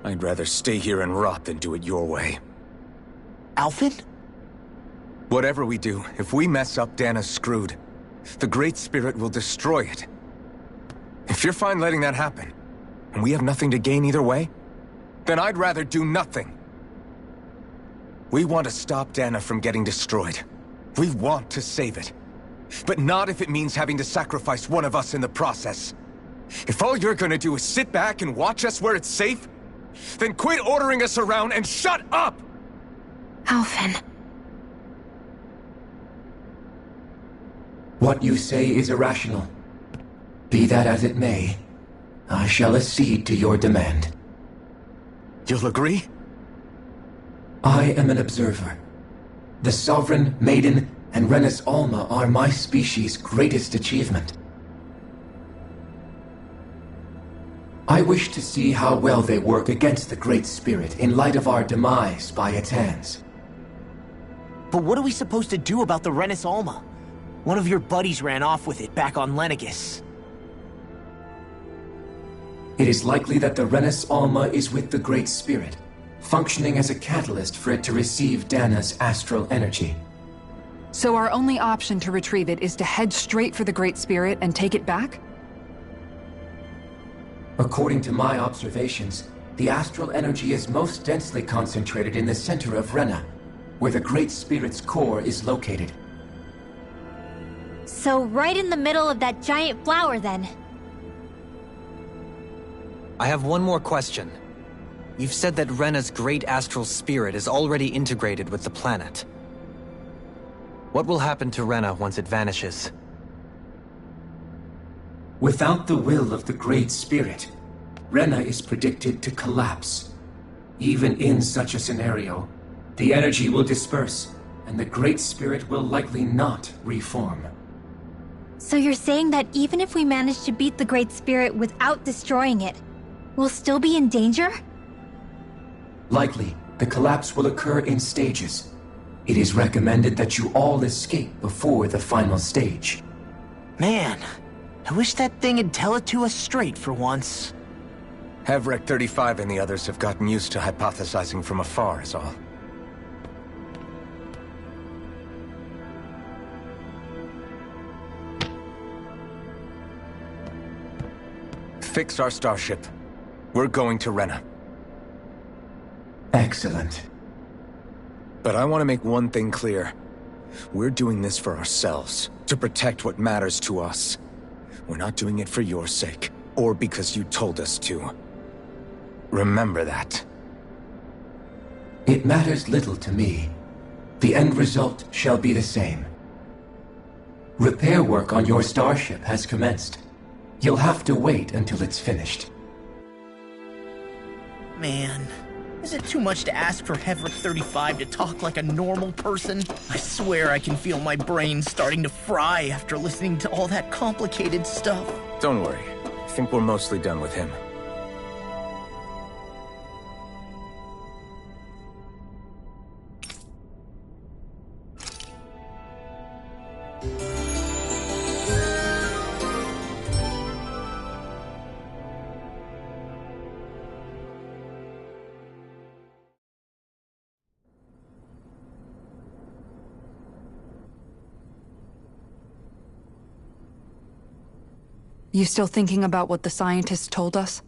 I'd rather stay here and rot than do it your way. Alphen? Whatever we do, if we mess up, Dana's screwed. The Great Spirit will destroy it. If you're fine letting that happen, and we have nothing to gain either way, then I'd rather do nothing. We want to stop Dana from getting destroyed. We want to save it. But not if it means having to sacrifice one of us in the process. If all you're gonna do is sit back and watch us where it's safe, then quit ordering us around and shut up! Alphen. What you say is irrational. Be that as it may, I shall accede to your demand. You'll agree? I am an observer. The Sovereign, Maiden, and Renis Alma are my species' greatest achievement. I wish to see how well they work against the Great Spirit in light of our demise by its hands. But what are we supposed to do about the Renis Alma? One of your buddies ran off with it back on Lenegis. It is likely that the Renis Alma is with the Great Spirit, functioning as a catalyst for it to receive Dana's astral energy. So our only option to retrieve it is to head straight for the Great Spirit and take it back? According to my observations, the astral energy is most densely concentrated in the center of Rena, where the Great Spirit's core is located. So right in the middle of that giant flower, then. I have one more question. You've said that Rena's great astral spirit is already integrated with the planet. What will happen to Rena once it vanishes? Without the will of the Great Spirit, Rena is predicted to collapse. Even in such a scenario, the energy will disperse, and the Great Spirit will likely not reform. So you're saying that even if we manage to beat the Great Spirit without destroying it, we'll still be in danger? Likely, the collapse will occur in stages. It is recommended that you all escape before the final stage. Man, I wish that thing would tell it to us straight for once. Havrek 35 and the others have gotten used to hypothesizing from afar, is all. Fix our starship. We're going to Rena. Excellent. But I want to make one thing clear. We're doing this for ourselves, to protect what matters to us. We're not doing it for your sake, or because you told us to. Remember that. It matters little to me. The end result shall be the same. Repair work on your starship has commenced. You'll have to wait until it's finished. Man, is it too much to ask for Havrek 35 to talk like a normal person? I swear I can feel my brain starting to fry after listening to all that complicated stuff. Don't worry. I think we're mostly done with him. You still thinking about what the scientists told us?